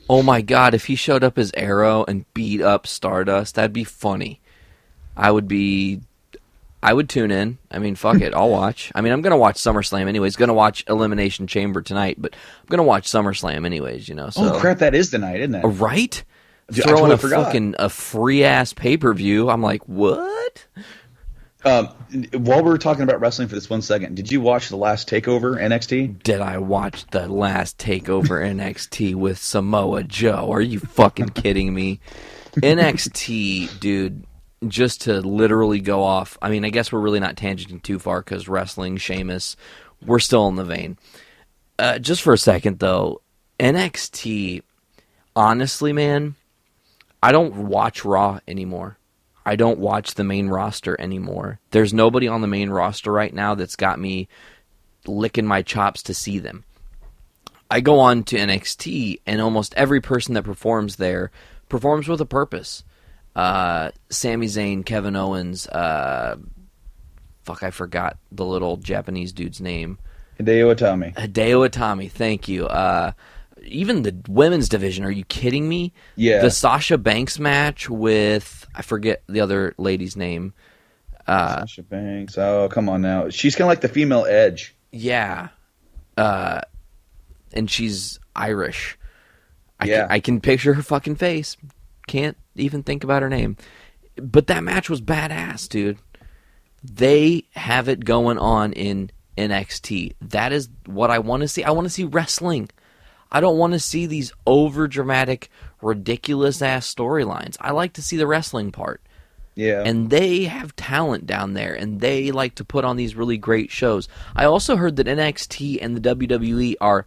Oh my God, if he showed up as Arrow and beat up Stardust, that'd be funny. I would tune in. I mean, fuck it, I'll watch. I mean, I'm going to watch SummerSlam anyways. Going to watch Elimination Chamber tonight, but I'm going to watch SummerSlam anyways, So. Oh, crap, that is tonight, isn't it? Right? Dude, throwing a free-ass pay-per-view. I'm like, what? While we were talking about wrestling for this 1 second, did you watch the last TakeOver NXT? Did I watch the last TakeOver NXT with Samoa Joe? Are you fucking kidding me? NXT, dude, just to literally go off. I mean, I guess we're really not tangenting too far because wrestling, Sheamus, we're still in the vein. Just for a second, though, NXT, honestly, man, I don't watch Raw anymore. I don't watch the main roster anymore. There's nobody on the main roster right now that's got me licking my chops to see them. I go on to NXT, and almost every person that performs there performs with a purpose. Sami Zayn, Kevin Owens, I forgot the little Japanese dude's name. Hideo Itami, thank you. Even the women's division, are you kidding me? Yeah. The Sasha Banks match with, I forget the other lady's name. Sasha Banks. Oh, come on now. She's kind of like the female Edge. Yeah. And she's Irish. I can picture her fucking face. Can't even think about her name. But that match was badass, dude. They have it going on in NXT. That is what I want to see. I want to see wrestling. I don't want to see these over-dramatic, ridiculous-ass storylines. I like to see the wrestling part. Yeah. And they have talent down there, and they like to put on these really great shows. I also heard that NXT and the WWE are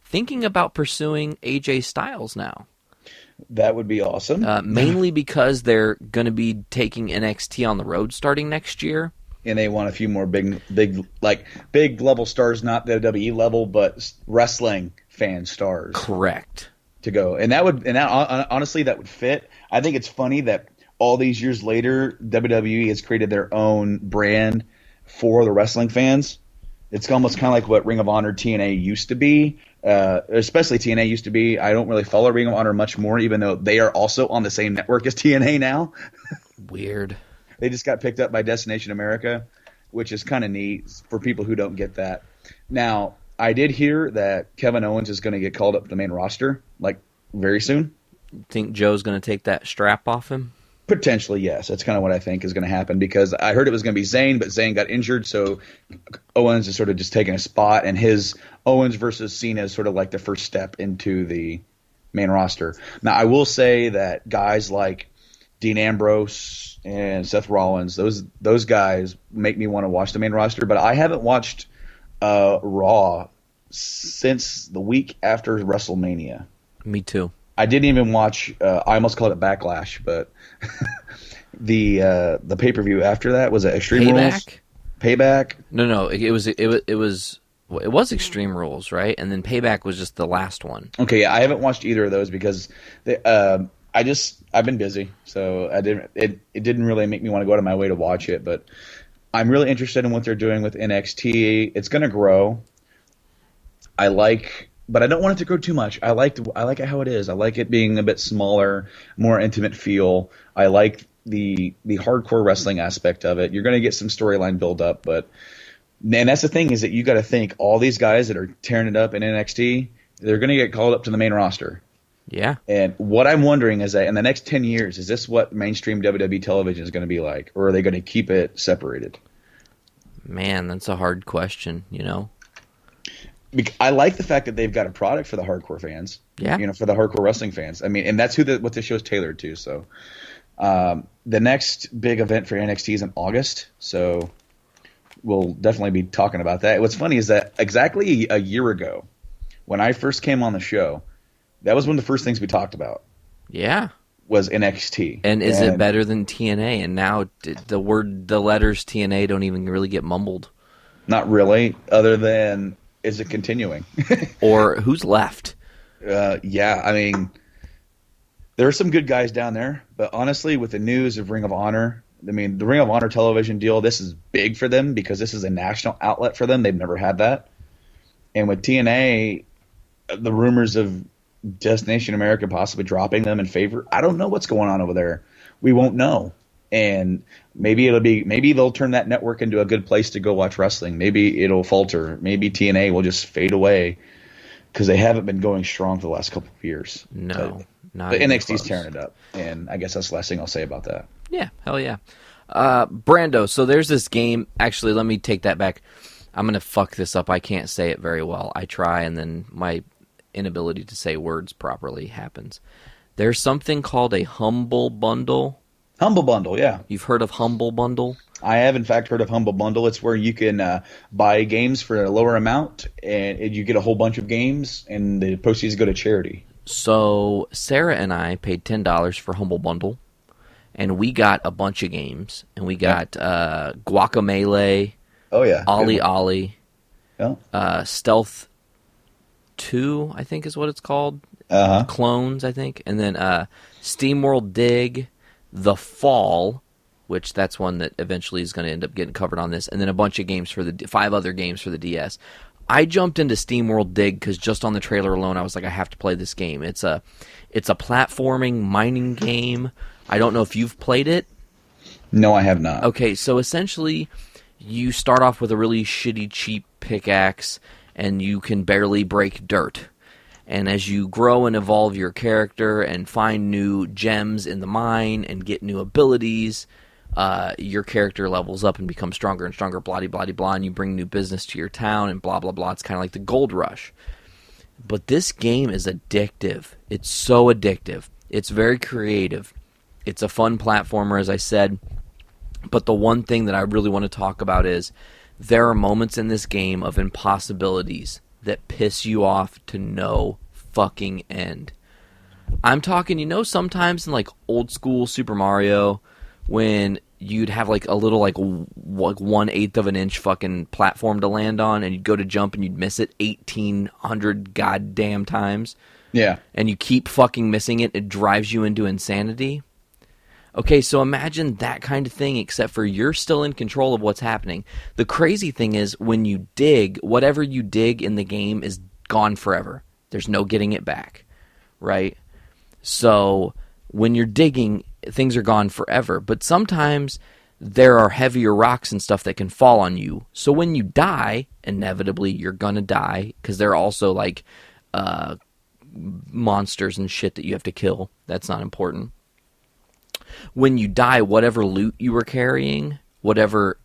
thinking about pursuing AJ Styles now. That would be awesome. Mainly because they're going to be taking NXT on the road starting next year. And they want a few more big level stars, not the WWE level, but wrestling fan stars. Correct. To go. And honestly, that would fit. I think it's funny that all these years later, WWE has created their own brand for the wrestling fans. It's almost kind of like what Ring of Honor TNA used to be. Especially TNA used to be. I don't really follow Ring of Honor much more, even though they are also on the same network as TNA now. Weird. They just got picked up by Destination America, which is kind of neat for people who don't get that. Now, I did hear that Kevin Owens is going to get called up to the main roster, like, very soon. Think Joe's going to take that strap off him? Potentially, yes. That's kind of what I think is going to happen, because I heard it was going to be Zayn, but Zayn got injured, so Owens is sort of just taking a spot, and his Owens versus Cena is sort of like the first step into the main roster. Now, I will say that guys like Dean Ambrose and Seth Rollins, those guys make me want to watch the main roster, but I haven't watched Raw since the week after WrestleMania. Me too. I didn't even watch. I almost called it Backlash, but the pay-per-view after that was Extreme Rules. Payback. No. It was Extreme Rules, right? And then Payback was just the last one. Okay, yeah, I haven't watched either of those because I've been busy, so it didn't really make me want to go out of my way to watch it. But I'm really interested in what they're doing with NXT. It's going to grow. But I don't want it to grow too much. I like it how it is. I like it being a bit smaller, more intimate feel. I like the hardcore wrestling aspect of it. You're going to get some storyline build up, and that's the thing, is that you got to think all these guys that are tearing it up in NXT, they're going to get called up to the main roster. Yeah. And what I'm wondering is that in the next 10 years, is this what mainstream WWE television is going to be like, or are they going to keep it separated? Man, that's a hard question, you know? I like the fact that they've got a product for the hardcore fans. Yeah. For the hardcore wrestling fans. I mean, and that's what the show is tailored to. So, the next big event for NXT is in August. So, we'll definitely be talking about that. What's funny is that exactly a year ago, when I first came on the show, that was one of the first things we talked about. Yeah. Was NXT. And is it better than TNA? And now the letters TNA don't even really get mumbled. Not really, other than, is it continuing? Or who's left? Yeah, I mean, there are some good guys down there, but honestly, with the news of Ring of Honor, I mean, the Ring of Honor television deal, this is big for them because this is a national outlet for them. They've never had that. And with TNA, the rumors of Destination America possibly dropping them in favor, I don't know what's going on over there. We won't know. And maybe they'll turn that network into a good place to go watch wrestling. Maybe it'll falter. Maybe TNA will just fade away because they haven't been going strong for the last couple of years. No, not but even NXT's close. tearing it up, and I guess that's the last thing I'll say about that. Yeah, hell yeah. Brando, so there's this game. Actually, let me take that back. I'm going to fuck this up. I can't say it very well. I try, and then my inability to say words properly happens. There's something called a Humble Bundle. Humble Bundle, yeah. You've heard of Humble Bundle? I have, in fact, heard of Humble Bundle. It's where you can buy games for a lower amount, and you get a whole bunch of games, and the proceeds go to charity. So Sarah and I paid $10 for Humble Bundle, and we got a bunch of games, and we got Guacamelee, Oh yeah, Ollie Ollie, Yeah. Stealth 2, I think is what it's called. Clones, I think, and then Steamworld Dig, The Fall, which that's one that eventually is going to end up getting covered on this, and then a bunch of games for the 5 other games for the DS. I jumped into Steamworld Dig because just on the trailer alone, I was like, I have to play this game. It's a platforming mining game. I don't know if you've played it. No, I have not. Okay, so essentially, you start off with a really shitty, cheap pickaxe, and you can barely break dirt. And as you grow and evolve your character and find new gems in the mine and get new abilities, your character levels up and becomes stronger and stronger, blah, blah, blah, blah, and you bring new business to your town and blah, blah, blah. It's kind of like the gold rush. But this game is addictive. It's so addictive. It's very creative. It's a fun platformer, as I said. But the one thing that I really want to talk about is there are moments in this game of impossibilities that piss you off to no fucking end. I'm talking, sometimes in like old school Super Mario, when you'd have like a little like 1/8 of an inch fucking platform to land on, and you'd go to jump and you'd miss it 1,800 goddamn times. Yeah. And you keep fucking missing it. It drives you into insanity. Okay, so imagine that kind of thing, except for you're still in control of what's happening. The crazy thing is, when you dig, whatever you dig in the game is gone forever. There's no getting it back, right? So when you're digging, things are gone forever. But sometimes there are heavier rocks and stuff that can fall on you. So when you die, inevitably you're going to die, because there are also like monsters and shit that you have to kill. That's not important. When you die, whatever loot you were carrying, whatever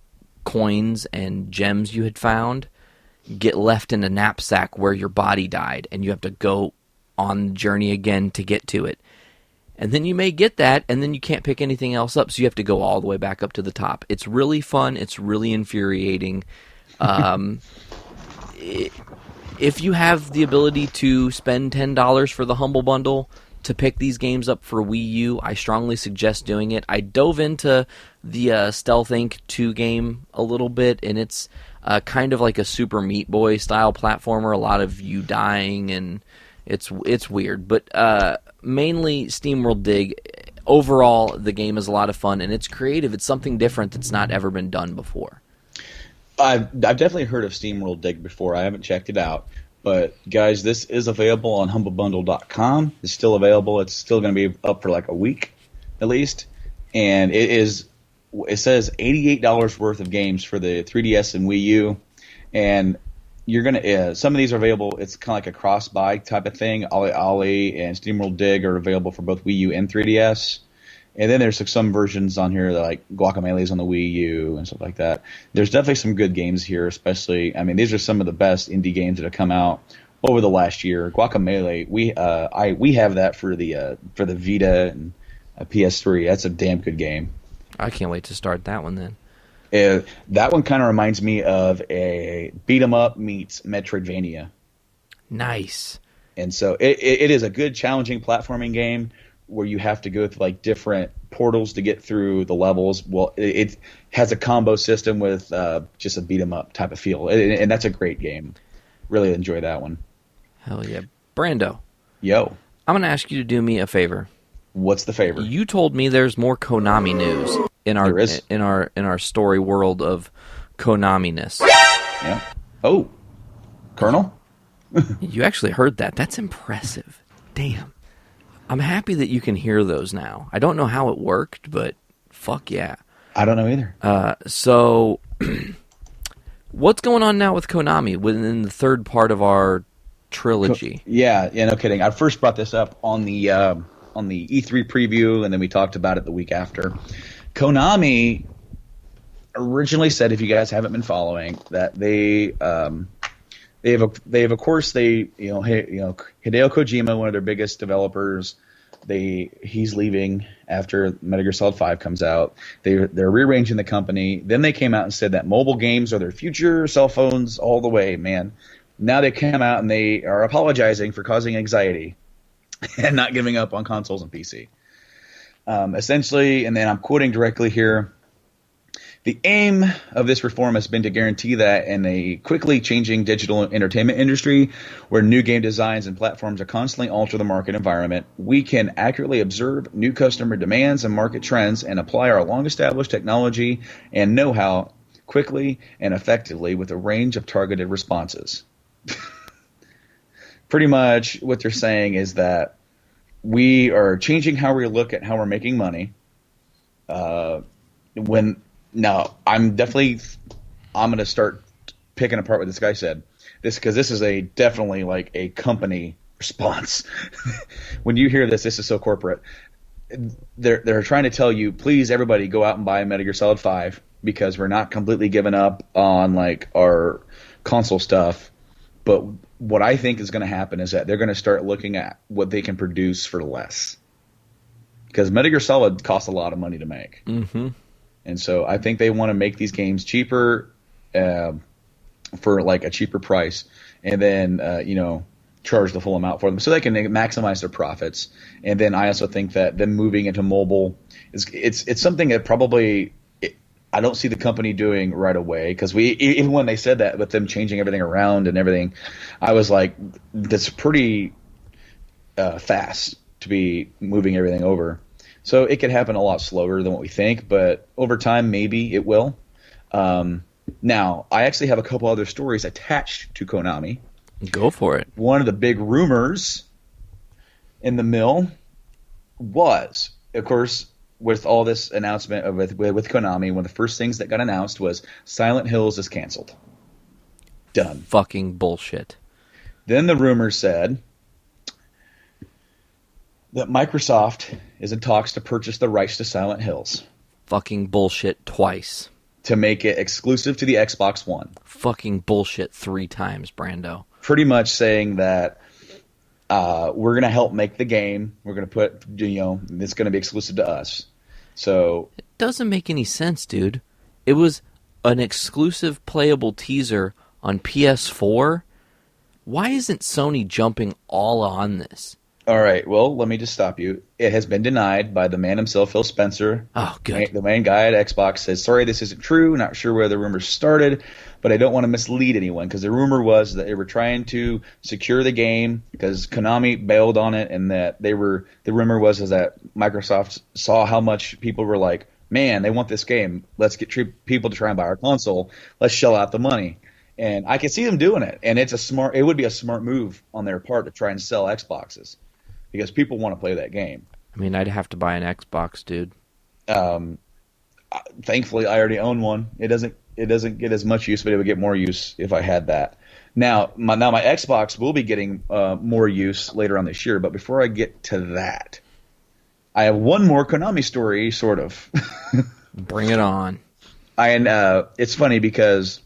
coins and gems you had found, get left in a knapsack where your body died, and you have to go on the journey again to get to it. And then you may get that, and then you can't pick anything else up, so you have to go all the way back up to the top. It's really fun. It's really infuriating. If you have the ability to spend $10 for the Humble Bundle to pick these games up for Wii U, I strongly suggest doing it. I dove into the Stealth Inc. 2 game a little bit, and it's kind of like a Super Meat Boy style platformer. A lot of you dying, and it's weird. But mainly Steamworld Dig. Overall, the game is a lot of fun, and it's creative. It's something different that's not ever been done before. I've definitely heard of Steamworld Dig before. I haven't checked it out. But, guys, this is available on humblebundle.com. It's still available. It's still going to be up for like a week, at least. And it says $88 worth of games for the 3DS and Wii U. And you're going to some of these are available. It's kind of like a cross-buy type of thing. Ollie Ollie and Steamworld Dig are available for both Wii U and 3DS. And then there's like some versions on here that like Guacamele's on the Wii U and stuff like that. There's definitely some good games here, especially. I mean, these are some of the best indie games that have come out over the last year. Guacamele, we have that for the Vita and PS3. That's a damn good game. I can't wait to start that one then. That one kind of reminds me of a beat 'em up meets Metroidvania. Nice. And so it is a good, challenging platforming game where you have to go through like different portals to get through the levels. Well, it has a combo system with just a beat 'em up type of feel, and that's a great game. Really enjoy that one. Hell yeah, Brando. Yo, I'm gonna ask you to do me a favor. What's the favor? You told me there's more Konami news in our story world of Konami-ness. Yeah. Oh, Colonel. You actually heard that. That's impressive. Damn. I'm happy that you can hear those now. I don't know how it worked, but fuck yeah. I don't know either. So, what's going on now with Konami within the third part of our trilogy? Yeah, no kidding. I first brought this up on the E3 preview, and then we talked about it the week after. Konami originally said, if you guys haven't been following, that they have of course Hideo Kojima, one of their biggest developers. He's leaving after Metal Gear Solid 5 comes out. They're rearranging the company. Then they came out and said that mobile games are their future, cell phones all the way, man. Now they came out and they are apologizing for causing anxiety and not giving up on consoles and PC. Essentially, and then I'm quoting directly here, the aim of this reform has been to guarantee that in a quickly changing digital entertainment industry where new game designs and platforms are constantly alter the market environment, we can accurately observe new customer demands and market trends and apply our long-established technology and know-how quickly and effectively with a range of targeted responses. Pretty much what they're saying is that we are changing how we look at how we're making money. Now, I'm going to start picking apart what this guy said. Because this is definitely like a company response. When you hear this is so corporate. They're trying to tell you, please, everybody, go out and buy Metal Gear Solid 5 because we're not completely giving up on like our console stuff. But what I think is going to happen is that they're going to start looking at what they can produce for less. Because Metal Gear Solid costs a lot of money to make. Mm-hmm. And so I think they want to make these games cheaper for like a cheaper price and then, charge the full amount for them so they can maximize their profits. And then I also think that them moving into mobile, it's something that probably I don't see the company doing right away because even when they said that with them changing everything around and everything, I was like, that's pretty fast to be moving everything over. So it could happen a lot slower than what we think, but over time, maybe it will. Now, I actually have a couple other stories attached to Konami. Go for it. One of the big rumors in the mill was, of course, with all this announcement with Konami, one of the first things that got announced was Silent Hills is canceled. Done. Fucking bullshit. Then the rumor said that Microsoft is in talks to purchase the rights to Silent Hills. Fucking bullshit twice. To make it exclusive to the Xbox One. Fucking bullshit 3 times, Brando. Pretty much saying that we're going to help make the game. We're going to put, it's going to be exclusive to us. So it doesn't make any sense, dude. It was an exclusive playable teaser on PS4. Why isn't Sony jumping all on this? All right, well, let me just stop you. It has been denied by the man himself, Phil Spencer. Oh, good. The main guy at Xbox says, sorry, this isn't true. Not sure where the rumors started, but I don't want to mislead anyone because the rumor was that they were trying to secure the game because Konami bailed on it and that the rumor was that Microsoft saw how much people were like, man, they want this game. Let's get people to try and buy our console. Let's shell out the money. And I can see them doing it. And it would be a smart move on their part to try and sell Xboxes. Because people want to play that game. I mean, I'd have to buy an Xbox, dude. Thankfully, I already own one. It doesn't get as much use, but it would get more use if I had that. Now my Xbox will be getting more use later on this year. But before I get to that, I have one more Konami story, sort of. Bring it on. It's funny because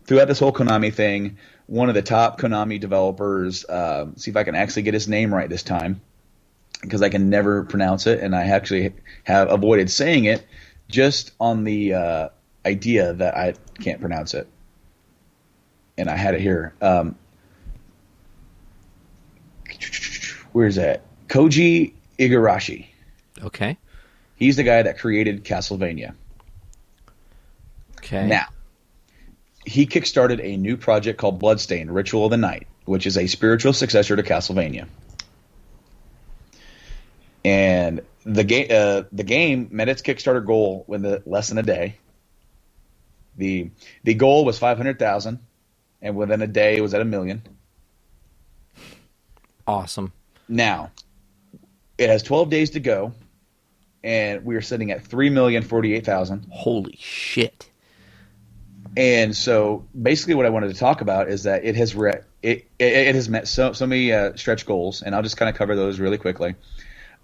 throughout this whole Konami thing, one of the top Konami developers, see if I can actually get his name right this time, because I can never pronounce it, and I actually have avoided saying it just on the idea that I can't pronounce it. And I had it here. Where's that? Koji Igarashi. Okay. He's the guy that created Castlevania. Okay. Now, he kickstarted a new project called Bloodstained: Ritual of the Night, which is a spiritual successor to Castlevania. And the game met its Kickstarter goal within less than a day. The goal was 500,000, and within a day it was at 1 million. Awesome. Now, it has 12 days to go, and we are sitting at 3,048,000. Holy shit. And so, basically, what I wanted to talk about is that it has met so many stretch goals, and I'll just kind of cover those really quickly.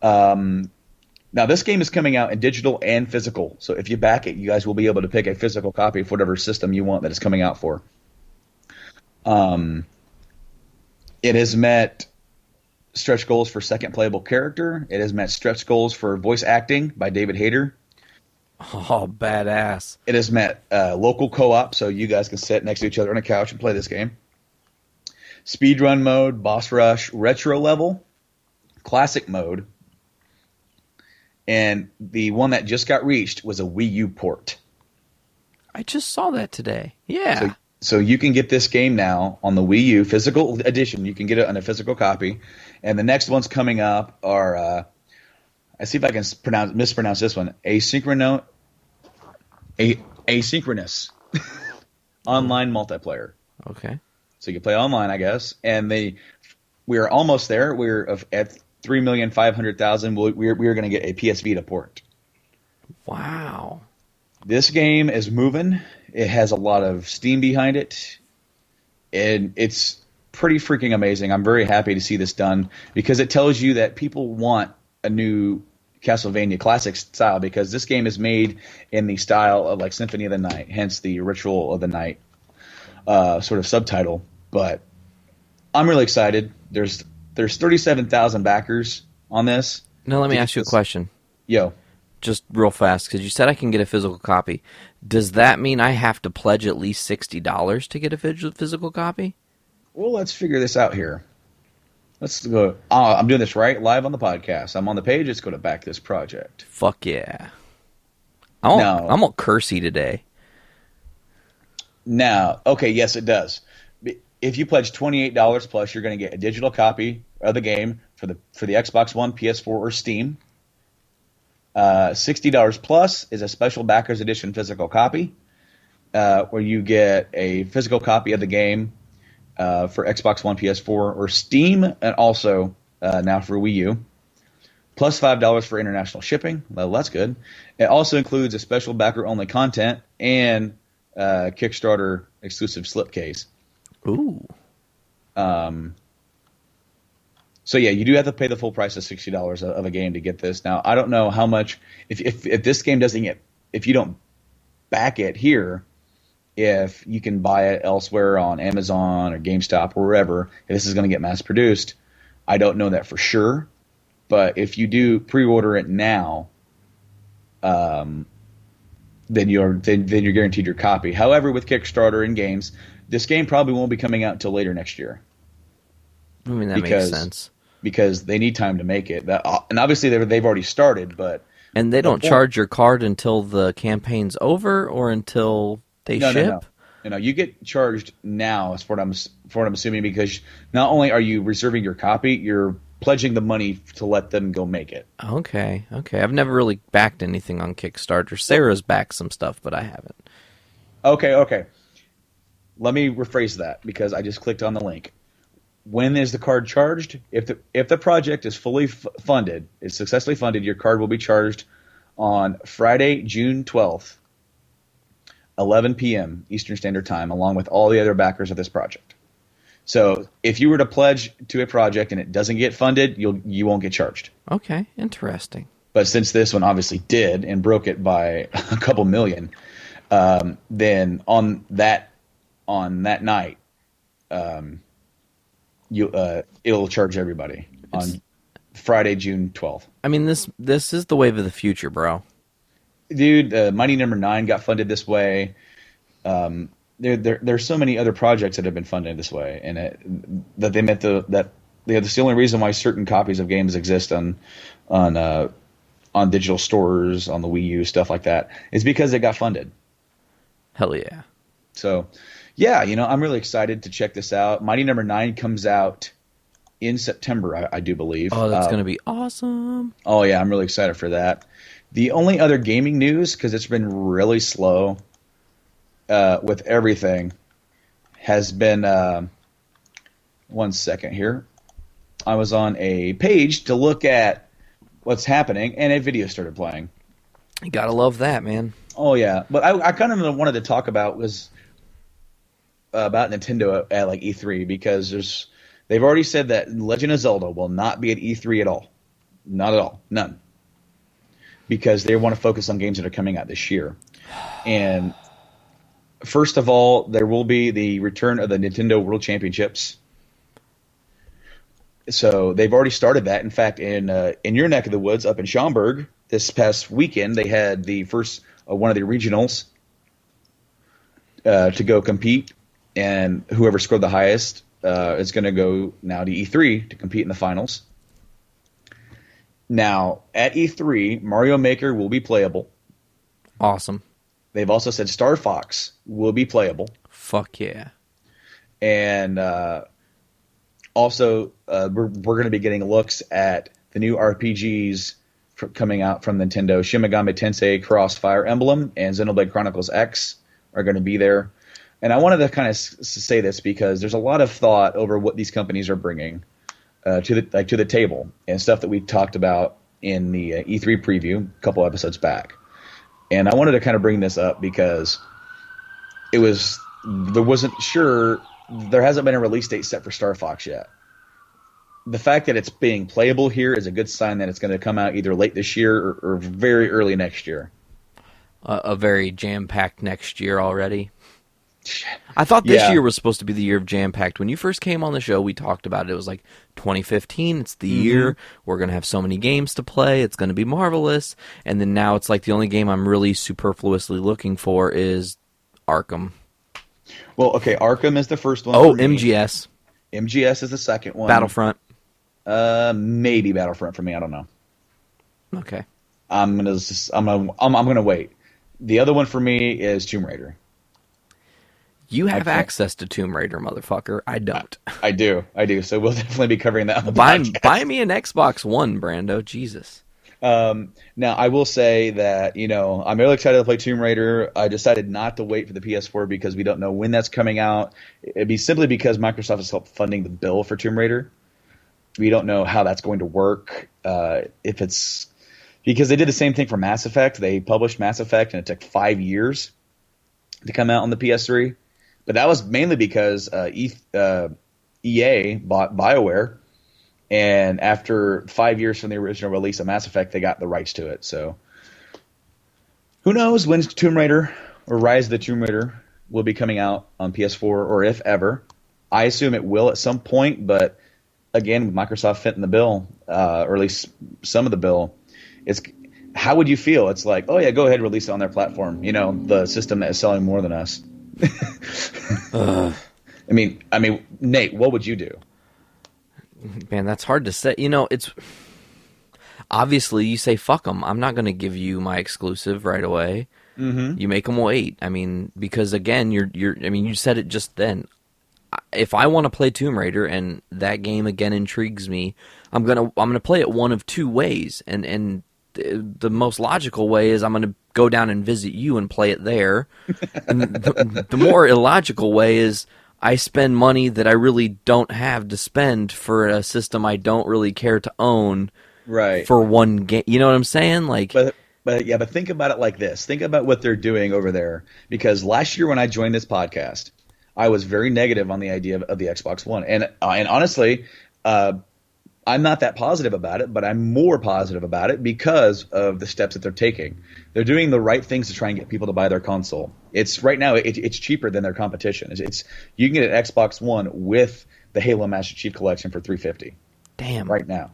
Now, this game is coming out in digital and physical, so if you back it, you guys will be able to pick a physical copy of whatever system you want that it's coming out for. It has met stretch goals for second playable character. It has met stretch goals for voice acting by David Hayter. Oh, badass. It has met local co-op, so you guys can sit next to each other on a couch and play this game. Speedrun mode, boss rush, retro level, classic mode, and the one that just got reached was a Wii U port. I just saw that today. Yeah. So you can get this game now on the Wii U physical edition. You can get it on a physical copy, and the next ones coming up are I see if I can mispronounce this one. Asynchronous online multiplayer. Okay. So you can play online, I guess. And we are almost there. We're at 3,500,000. We are going to get a PS Vita port. Wow. This game is moving. It has a lot of steam behind it, and it's pretty freaking amazing. I'm very happy to see this done because it tells you that people want a new Castlevania classic style, because this game is made in the style of like Symphony of the Night, hence the Ritual of the Night sort of subtitle. But I'm really excited. There's 37,000 backers on this. Now let me ask you a question. Yo. Just real fast, because you said I can get a physical copy. Does that mean I have to pledge at least $60 to get a physical copy? Well, let's figure this out here. Let's go. I'm doing this right live on the podcast. I'm on the page. Let's go to back this project. Fuck yeah. I'm all cursey today. Now, okay, yes, it does. If you pledge $28 plus, you're going to get a digital copy of the game for the Xbox One, PS4, or Steam. $60 plus is a special backers edition physical copy, where you get a physical copy of the game for Xbox One, PS4, or Steam, and also now for Wii U. Plus $5 for international shipping. Well, that's good. It also includes a special backer-only content and Kickstarter exclusive slipcase. Ooh. So yeah, you do have to pay the full price of $60 of a game to get this. Now, I don't know how much if this game doesn't get, if you don't back it here, if you can buy it elsewhere on Amazon or GameStop or wherever, if this is going to get mass produced. I don't know that for sure, but if you do pre-order it now, then you're guaranteed your copy. However, with Kickstarter and games, this game probably won't be coming out until later next year. I mean, that makes sense. Because they need time to make it. And obviously they've already started, but... And they don't charge your card until the campaign's over or until they ship? No, you get charged now, is what I'm assuming, because not only are you reserving your copy, you're pledging the money to let them go make it. Okay. I've never really backed anything on Kickstarter. Sarah's backed some stuff, but I haven't. Okay. Let me rephrase that, because I just clicked on the link. When is the card charged? If the project is fully funded, is successfully funded, your card will be charged on Friday, June 12th, 11 p.m. Eastern Standard Time, along with all the other backers of this project. So if you were to pledge to a project and it doesn't get funded, you won't get charged. Okay, interesting. But since this one obviously did and broke it by a couple million, then on that night, it'll charge everybody on Friday, June 12th. I mean, this is the wave of the future, bro. Dude, Mighty Number 9 got funded this way. There's so many other projects that have been funded this way, and that's the only reason why certain copies of games exist on digital stores, on the Wii U, stuff like that, is because they got funded. Hell yeah. So, yeah, I'm really excited to check this out. Mighty Number 9 comes out in September, I do believe. Oh, that's going to be awesome. Oh, yeah, I'm really excited for that. The only other gaming news, because it's been really slow with everything, has been one second here. I was on a page to look at what's happening, and a video started playing. You got to love that, man. Oh, yeah. But I kind of wanted to talk about Nintendo at like E3, because they've already said that Legend of Zelda will not be at E3 at all. Not at all. None. Because they want to focus on games that are coming out this year. And first of all, there will be the return of the Nintendo World Championships. So they've already started that. In fact, in your neck of the woods, up in Schaumburg, this past weekend, they had the first one of the regionals to go compete. And whoever scored the highest is going to go now to E3 to compete in the finals. Now, at E3, Mario Maker will be playable. Awesome. They've also said Star Fox will be playable. Fuck yeah. And also, we're going to be getting looks at the new RPGs coming out from Nintendo. Shin Megami Tensei Crossfire Emblem and Xenoblade Chronicles X are going to be there. And I wanted to kind of say this because there's a lot of thought over what these companies are bringing to the table, and stuff that we talked about in the E3 preview a couple episodes back. And I wanted to kind of bring this up because there hasn't been a release date set for Star Fox yet. The fact that it's being playable here is a good sign that it's going to come out either late this year or very early next year. A very jam-packed next year already. I thought this year was supposed to be the year of jam-packed. When you first came on the show, we talked about it. It was like 2015, it's the year. We're going to have so many games to play. It's going to be marvelous. And then now it's like the only game I'm really superfluously looking for is Arkham. Well, okay, Arkham is the first one. Oh, MGS. MGS is the second one. Battlefront. Maybe Battlefront for me. I don't know. Okay. I'm gonna wait. The other one for me is Tomb Raider. You have access to Tomb Raider, motherfucker. I don't. I do. So we'll definitely be covering that on the buy podcast. me an Xbox One, Brando. Jesus. Now, I will say that, I'm really excited to play Tomb Raider. I decided not to wait for the PS4 because we don't know when that's coming out. It'd be simply because Microsoft is funding the bill for Tomb Raider. We don't know how that's going to work. If it's because they did the same thing for Mass Effect. They published Mass Effect, and it took 5 years to come out on the PS3. But that was mainly because EA bought BioWare, and after 5 years from the original release of Mass Effect, they got the rights to it. So who knows when Tomb Raider or Rise of the Tomb Raider will be coming out on PS4, or if ever. I assume it will at some point, but again, with Microsoft fitting the bill, or at least some of the bill, how would you feel? It's like, oh yeah, go ahead and release it on their platform. The system that is selling more than us. I mean, Nate, what would you do? Man, that's hard to say. It's obviously you say fuck them. I'm not going to give you my exclusive right away. Mm-hmm. You make them wait. I mean, because again, you said it just then. If I want to play Tomb Raider and that game again intrigues me, I'm gonna play it one of two ways, and the most logical way is I'm going to go down and visit you and play it there. And the more illogical way is I spend money that I really don't have to spend for a system I don't really care to own. Right. For one game. You know what I'm saying? But think about it like this. Think about what they're doing over there. Because last year when I joined this podcast, I was very negative on the idea of the Xbox One. And honestly, I'm not that positive about it, but I'm more positive about it because of the steps that they're taking. They're doing the right things to try and get people to buy their console. Right now it's cheaper than their competition. You can get an Xbox One with the Halo Master Chief Collection for $350. Damn. Right now.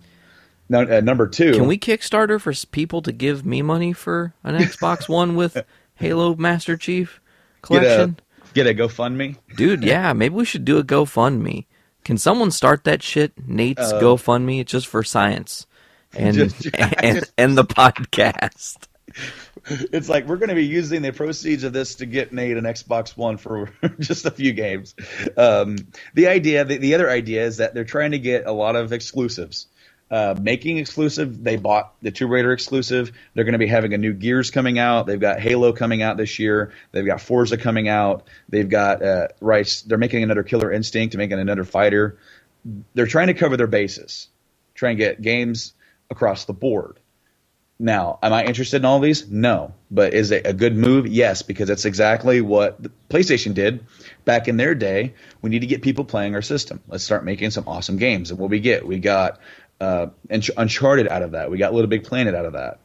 Now, number two. Can we Kickstarter for people to give me money for an Xbox One with Halo Master Chief Collection? Get a GoFundMe? Dude, yeah, maybe we should do a GoFundMe. Can someone start that shit? Nate's GoFundMe? It's just for science and the podcast. It's like we're going to be using the proceeds of this to get Nate an Xbox One for just a few games. The other idea is that they're trying to get a lot of exclusives. Making exclusive, they bought the Tomb Raider exclusive. They're going to be having a new Gears coming out. They've got Halo coming out this year. They've got Forza coming out. They've got they're making another Killer Instinct, making another fighter. They're trying to cover their bases, try and get games across the board. Now, am I interested in all these? No. But is it a good move? Yes, because that's exactly what the PlayStation did back in their day. We need to get people playing our system. Let's start making some awesome games. And what we got Uncharted out of that. We got Little Big Planet out of that.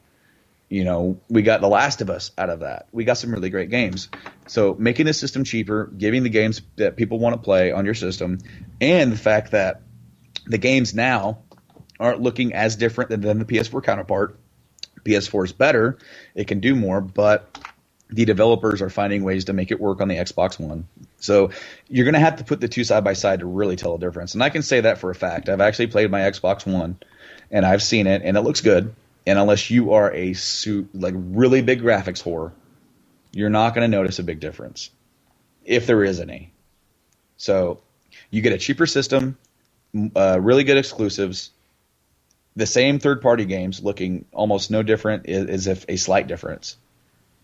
We got The Last of Us out of that. We got some really great games. So making the system cheaper, giving the games that people want to play on your system, and the fact that the games now aren't looking as different than the PS4 counterpart. PS4 is better. It can do more, but the developers are finding ways to make it work on the Xbox One. So you're going to have to put the two side by side to really tell a difference. And I can say that for a fact. I've actually played my Xbox One, and I've seen it, and it looks good. And unless you are a really big graphics whore, you're not going to notice a big difference, if there is any. So you get a cheaper system, really good exclusives, the same third-party games looking almost no different, as if a slight difference.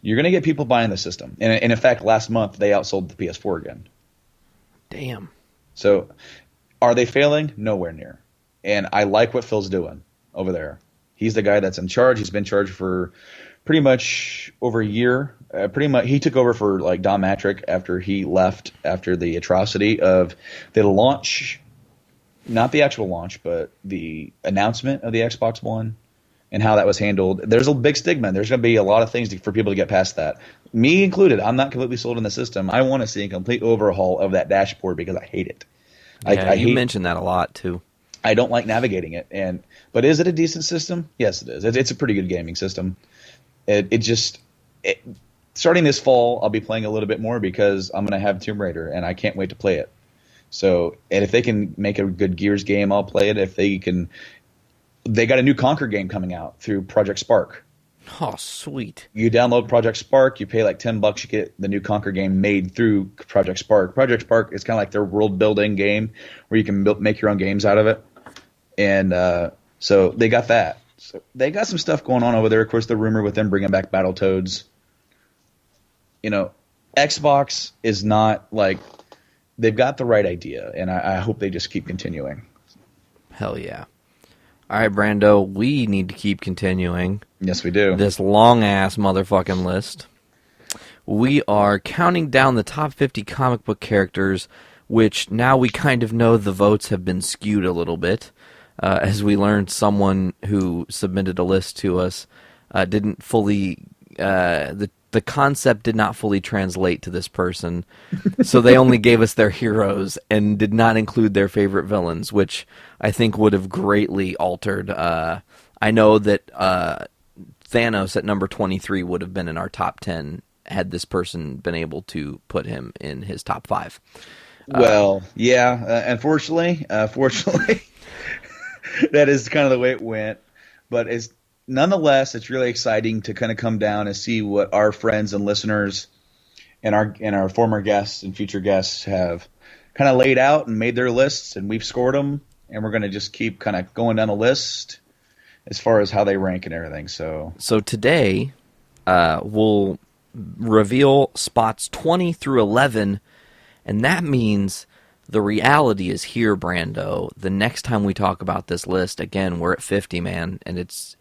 You're going to get people buying the system. And in fact, last month, they outsold the PS4 again. Damn. So are they failing? Nowhere near. And I like what Phil's doing over there. He's the guy that's in charge. He's been in charge for pretty much over a year. He took over for like Don Matrick after he left after the atrocity of the launch, not the actual launch, but the announcement of the Xbox One and how that was handled. There's a big stigma. There's going to be a lot of things for people to get past that. Me included. I'm not completely sold on the system. I want to see a complete overhaul of that dashboard because I hate it. Yeah, you mentioned that a lot too. I don't like navigating it, but is it a decent system? Yes, it is. It's a pretty good gaming system. Starting this fall, I'll be playing a little bit more because I'm going to have Tomb Raider, and I can't wait to play it. So, and if they can make a good Gears game, I'll play it. They got a new Conquer game coming out through Project Spark. Oh, sweet. You download Project Spark, you pay like $10, you get the new Conquer game made through Project Spark. Project Spark is kind of like their world-building game where you can make your own games out of it. And so they got that. So they got some stuff going on over there. Of course, the rumor with them bringing back Battletoads. Xbox is not like – they've got the right idea, and I hope they just keep continuing. Hell yeah. All right, Brando, we need to keep continuing. Yes, we do. This long-ass motherfucking list. We are counting down the top 50 comic book characters, which now we kind of know the votes have been skewed a little bit. As we learned, someone who submitted a list to us didn't fully... The concept did not fully translate to this person, so they only gave us their heroes and did not include their favorite villains, which I think would have greatly altered. I know that Thanos at number 23 would have been in our top 10 had this person been able to put him in his top 5. Well, yeah, unfortunately, fortunately, that is kind of the way it went, but nonetheless, it's really exciting to kind of come down and see what our friends and listeners and our former guests and future guests have kind of laid out and made their lists, and we've scored them, and we're going to just keep kind of going down the list as far as how they rank and everything. So today, we'll reveal spots 20 through 11, and that means the reality is here, Brando. The next time we talk about this list, again, we're at 50, man, and it's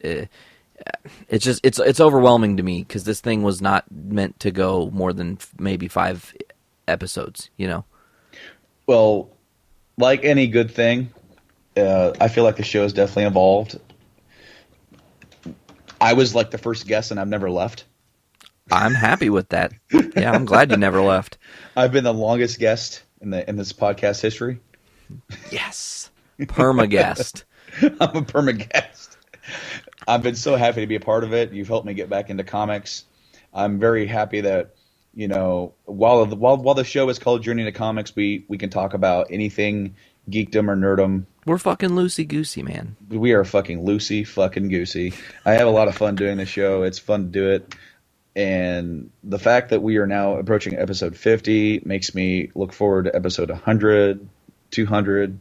overwhelming to me because this thing was not meant to go more than maybe 5 episodes, Well, like any good thing, I feel like the show has definitely evolved. I was like the first guest, and I've never left. I'm happy with that. Yeah, I'm glad you never left. I've been the longest guest in this podcast history. Yes. Perma-guest. I'm a perma-guest. I've been so happy to be a part of it. You've helped me get back into comics. I'm very happy that, while the show is called Journey to Comics, we can talk about anything geekdom or nerdom. We're fucking loosey-goosey, man. We are fucking loosey fucking goosey. I have a lot of fun doing the show. It's fun to do it. And the fact that we are now approaching episode 50 makes me look forward to episode 100, 200.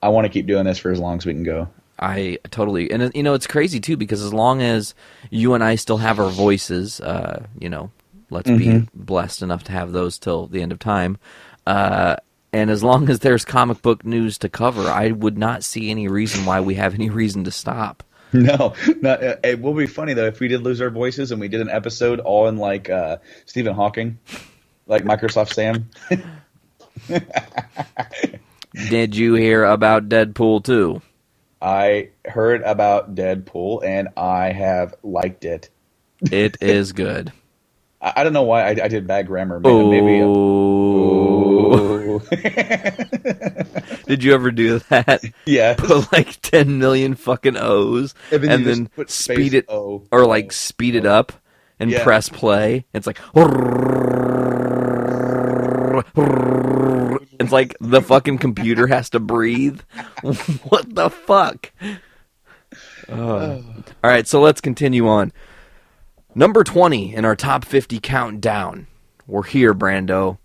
I want to keep doing this for as long as we can go. I totally, and it's crazy too because as long as you and I still have our voices, let's be blessed enough to have those till the end of time. And as long as there's comic book news to cover, I would not see any reason why we have any reason to stop. No, it will be funny though if we did lose our voices and we did an episode all in like Stephen Hawking, like Microsoft Sam. Did you hear about Deadpool 2? I heard about Deadpool and I have liked it. It is good. I don't know why I did bad grammar. Maybe. Did you ever do that? Yeah. Put like 10 million fucking O's and then speed it or like speed it up and press play. It's like it's like the fucking computer has to breathe. What the fuck? All right, so let's continue on. Number 20 in our top 50 countdown. We're here, Brando.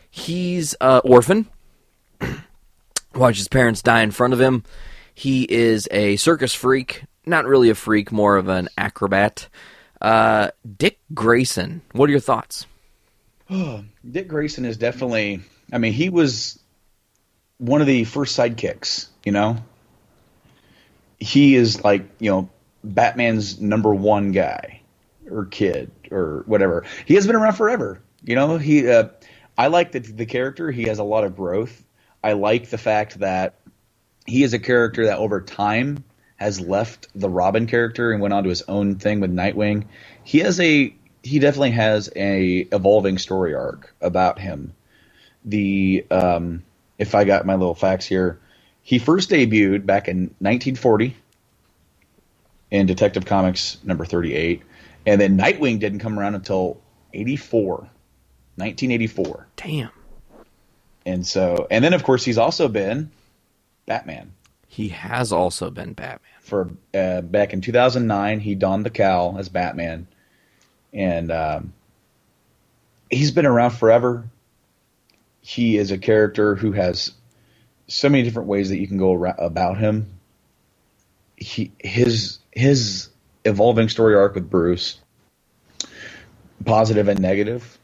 He's orphan. Watched his parents die in front of him. He is a circus freak. Not really a freak, more of an acrobat. Dick Grayson. What are your thoughts? Dick Grayson is definitely... I mean, he was one of the first sidekicks, you know? He is like, you know, Batman's number one guy or kid or whatever. He has been around forever. You know, I like the character. He has a lot of growth. I like the fact that he is a character that over time has left the Robin character and went on to his own thing with Nightwing. He definitely has a evolving story arc about him. If I got my little facts here, he first debuted back in 1940 in Detective Comics number 38, and then Nightwing didn't come around until 1984. Damn. And then of course he's also been Batman. He has also been Batman. For back in 2009, he donned the cowl as Batman, and he's been around forever. He is a character who has so many different ways that you can go about him. His evolving story arc with Bruce, positive and negative.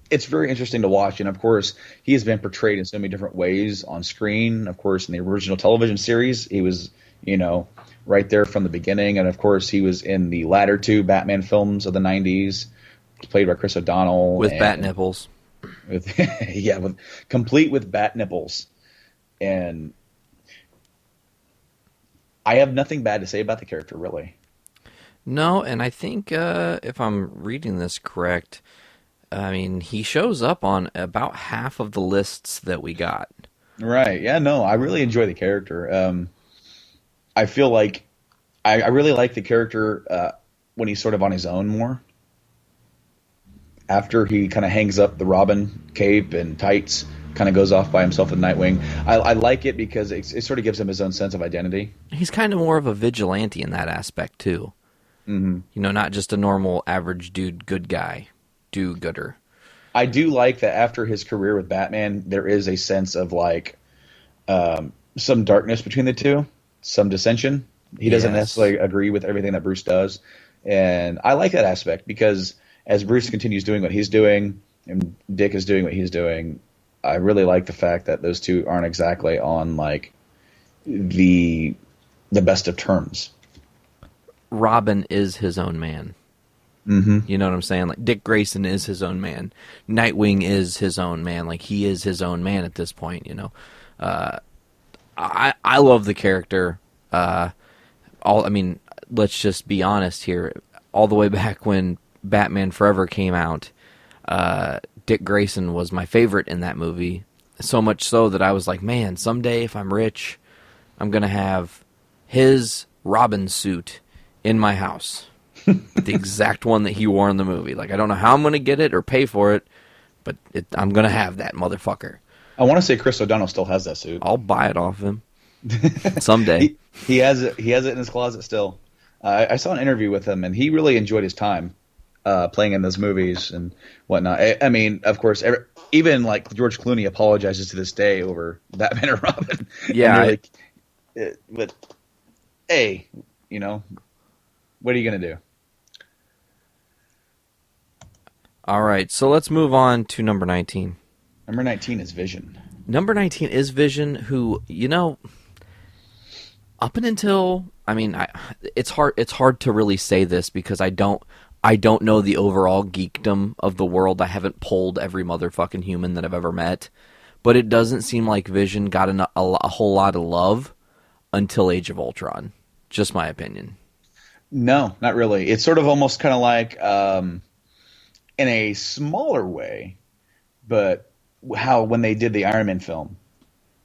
It's very interesting to watch, and of course, he has been portrayed in so many different ways on screen. Of course, in the original television series, he was, you know, right there from the beginning, and of course, he was in the latter two Batman films of the '90s, played by Chris O'Donnell with bat nipples. Complete with bat nipples, and I have nothing bad to say about the character, really. No, and I think if I'm reading this correct, I mean, he shows up on about half of the lists that we got. Right. Yeah, no, I really enjoy the character. I feel like I really like the character when he's sort of on his own more. After he kind of hangs up the Robin cape and tights, kind of goes off by himself with Nightwing. I like it because it sort of gives him his own sense of identity. He's kind of more of a vigilante in that aspect, too. Mm-hmm. You know, not just a normal average dude, good guy. Do-gooder. I do like that after his career with Batman, there is a sense of like some darkness between the two, some dissension. He doesn't necessarily agree with everything that Bruce does, and I like that aspect because as Bruce continues doing what he's doing and Dick is doing what he's doing, I really like the fact that those two aren't exactly on like the best of terms. Robin is his own man. Mm-hmm. You know what I'm saying? Like, Dick Grayson is his own man. Nightwing is his own man. Like, he is his own man at this point, you know. I love the character. I mean, let's just be honest here. All the way back when Batman Forever came out, Dick Grayson was my favorite in that movie. So much so that I was like, man, someday if I'm rich, I'm going to have his Robin suit in my house. The exact one that he wore in the movie. Like, I don't know how I'm going to get it or pay for it, but I'm going to have that motherfucker. I want to say Chris O'Donnell still has that suit. I'll buy it off him someday. He has it. He has it in his closet still. I saw an interview with him, and he really enjoyed his time playing in those movies and whatnot. I mean, of course, even like George Clooney apologizes to this day over Batman and Robin. Yeah, but hey, you know, what are you gonna do? All right, so let's move on to number 19. Number 19 is Vision. Number 19 is Vision, who, you know, up and until, I mean, it's hard to really say this because I don't know the overall geekdom of the world. I haven't polled every motherfucking human that I've ever met, but it doesn't seem like Vision got a whole lot of love until Age of Ultron. Just my opinion. No, not really. It's sort of almost kind of like, in a smaller way, but how when they did the Iron Man film,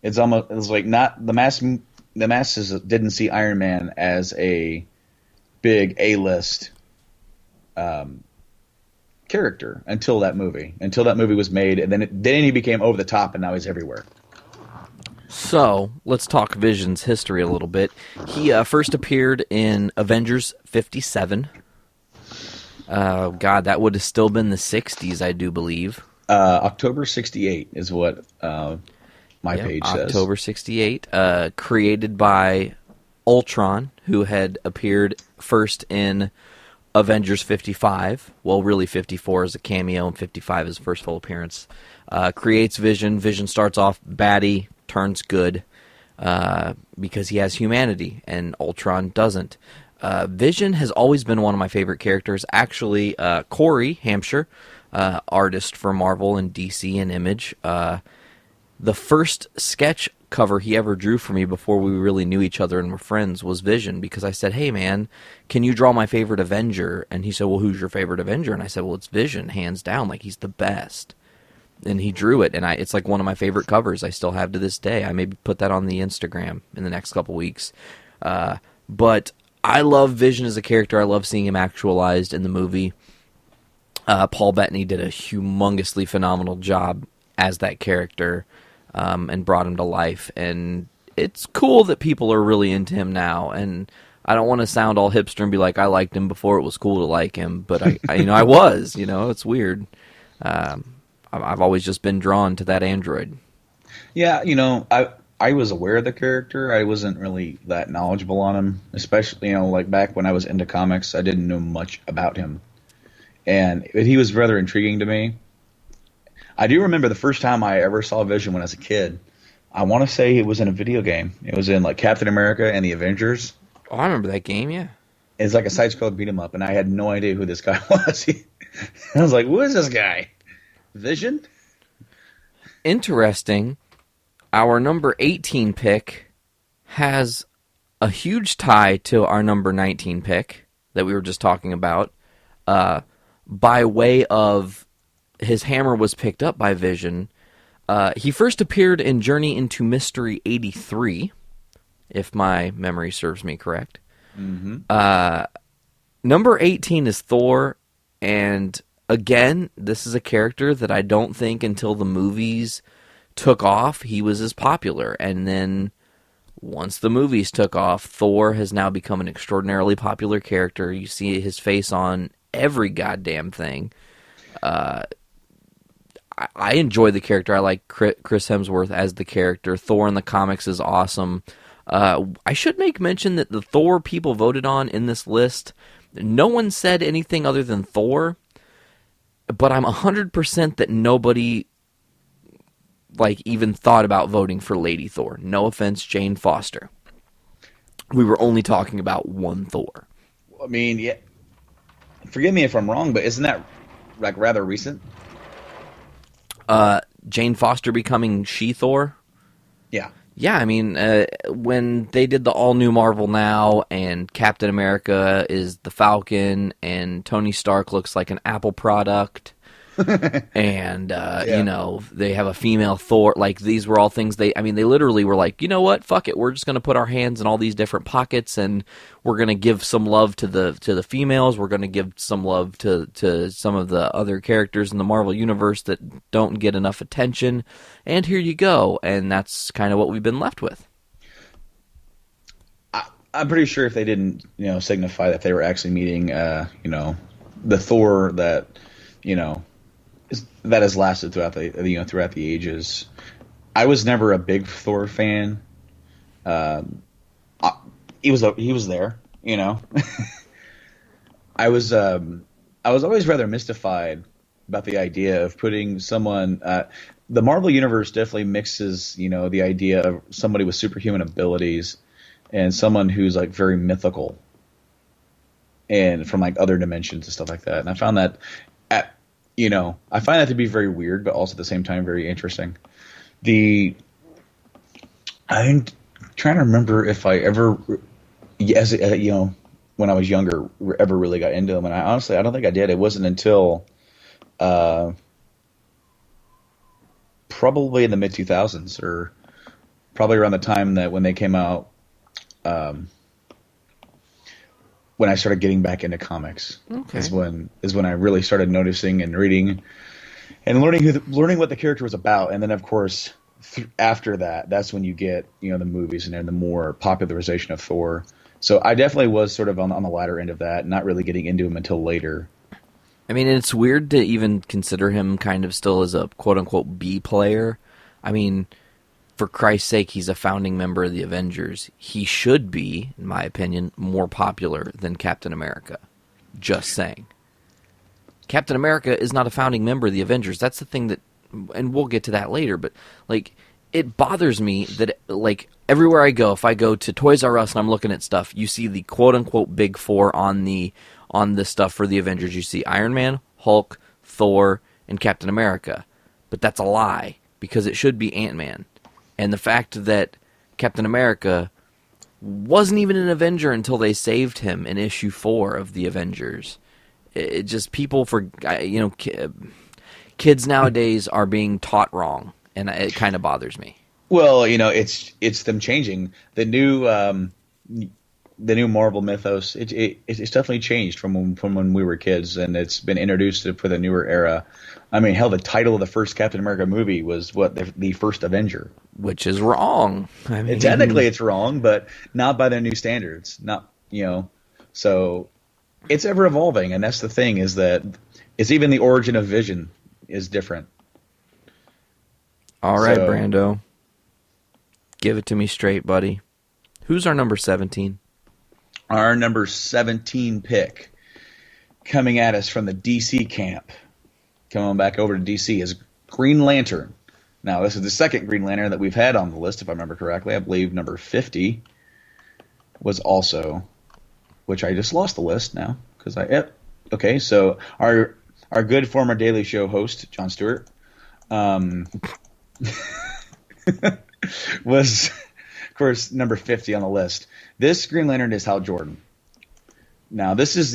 it was like not the masses didn't see Iron Man as a big A-list character until that movie was made, and then he became over the top, and now he's everywhere. So, let's talk Vision's history a little bit. He first appeared in Avengers 57. God, that would have still been the 60s, I do believe. October 68 is what my page says. October 68. Created by Ultron, who had appeared first in Avengers 55. Well, really 54 is a cameo, and 55 is first full appearance. Creates Vision. Vision starts off baddie, turns good because he has humanity, and Ultron doesn't. Vision has always been one of my favorite characters. Actually, Corey Hampshire, artist for Marvel and DC and Image, the first sketch cover he ever drew for me before we really knew each other and were friends was Vision, because I said, hey man, can you draw my favorite Avenger? And he said, well, who's your favorite Avenger? And I said, well, it's Vision, hands down, like he's the best. And he drew it, and it's like one of my favorite covers I still have to this day. I maybe put that on the Instagram in the next couple weeks. But I love Vision as a character. I love seeing him actualized in the movie. Paul Bettany did a humongously phenomenal job as that character, and brought him to life. And it's cool that people are really into him now. And I don't want to sound all hipster and be like, I liked him before it was cool to like him, but I was. It's weird. I've always just been drawn to that android. Yeah, I was aware of the character. I wasn't really that knowledgeable on him, especially, like back when I was into comics, I didn't know much about him. And he was rather intriguing to me. I do remember the first time I ever saw Vision when I was a kid. I want to say it was in a video game. It was in like Captain America and the Avengers. Oh, I remember that game, yeah. It's like a side-scroller beat-em-up, and I had no idea who this guy was. I was like, who is this guy? Vision? Interesting. Our number 18 pick has a huge tie to our number 19 pick that we were just talking about. By way of his hammer was picked up by Vision. He first appeared in Journey into Mystery 83, if my memory serves me correct. Mm-hmm. Number 18 is Thor, and again, this is a character that I don't think until the movies took off, he was as popular. And then once the movies took off, Thor has now become an extraordinarily popular character. You see his face on every goddamn thing. I enjoy the character. I like Chris Hemsworth as the character. Thor in the comics is awesome. I should make mention that the Thor people voted on in this list, no one said anything other than Thor, but I'm 100% that nobody even thought about voting for Lady Thor. No offense, Jane Foster. We were only talking about one Thor. I mean, yeah. Forgive me if I'm wrong, but isn't that rather recent? Jane Foster becoming She-Thor? Yeah. Yeah, I mean, when they did the all-new Marvel Now, and Captain America is the Falcon, and Tony Stark looks like an Apple product, and, they have a female Thor, these were all things they literally were like, you know what, fuck it, we're just going to put our hands in all these different pockets, and we're going to give some love to the females, we're going to give some love to some of the other characters in the Marvel Universe that don't get enough attention, and here you go, and that's kind of what we've been left with. I'm pretty sure if they didn't, signify that they were actually meeting, the Thor that, that has lasted throughout the ages. I was never a big Thor fan. He was there, I was always rather mystified about the idea of putting someone. The Marvel Universe definitely mixes, the idea of somebody with superhuman abilities and someone who's very mythical and from other dimensions and stuff like that. And I found that I find that to be very weird, but also at the same time very interesting. I'm trying to remember if I ever, when I was younger, ever really got into them. And I don't think I did. It wasn't until probably in the mid-2000s, or probably around the time that when they came out, when I started getting back into comics. Okay. is when I really started noticing and reading and learning what the character was about. And then, of course, after that, that's when you get, the movies and then the more popularization of Thor. So I definitely was sort of on the latter end of that, not really getting into him until later. I mean, it's weird to even consider him kind of still as a quote-unquote B player. I mean, for Christ's sake, he's a founding member of the Avengers. He should be, in my opinion, more popular than Captain America. Just saying. Captain America is not a founding member of the Avengers. That's the thing that, and we'll get to that later, but, like, it bothers me that, like, everywhere I go, if I go to Toys R Us and I'm looking at stuff, you see the quote-unquote Big Four on the stuff for the Avengers. You see Iron Man, Hulk, Thor, and Captain America. But that's a lie, because it should be Ant-Man. And the fact that Captain America wasn't even an Avenger until they saved him in issue 4 of the Avengers. It just, people kids nowadays are being taught wrong, and it kind of bothers me. Well, it's them changing the new Marvel mythos. It's definitely changed from when we were kids, and it's been introduced for the newer era. I mean, hell, the title of the first Captain America movie was the first Avenger, which is wrong. I mean, technically, it's wrong, but not by their new standards. Not so it's ever evolving, and that's the thing, is that it's even the origin of Vision is different. All right, Brando, give it to me straight, buddy. Who's our number 17? Our number 17 pick, coming at us from the DC camp, coming back over to DC, is Green Lantern. Now, this is the second Green Lantern that we've had on the list, if I remember correctly. I believe number 50 was also, which I just lost the list now, because okay, so our good former Daily Show host, Jon Stewart, was, of course, number 50 on the list. This Green Lantern is Hal Jordan. Now, this is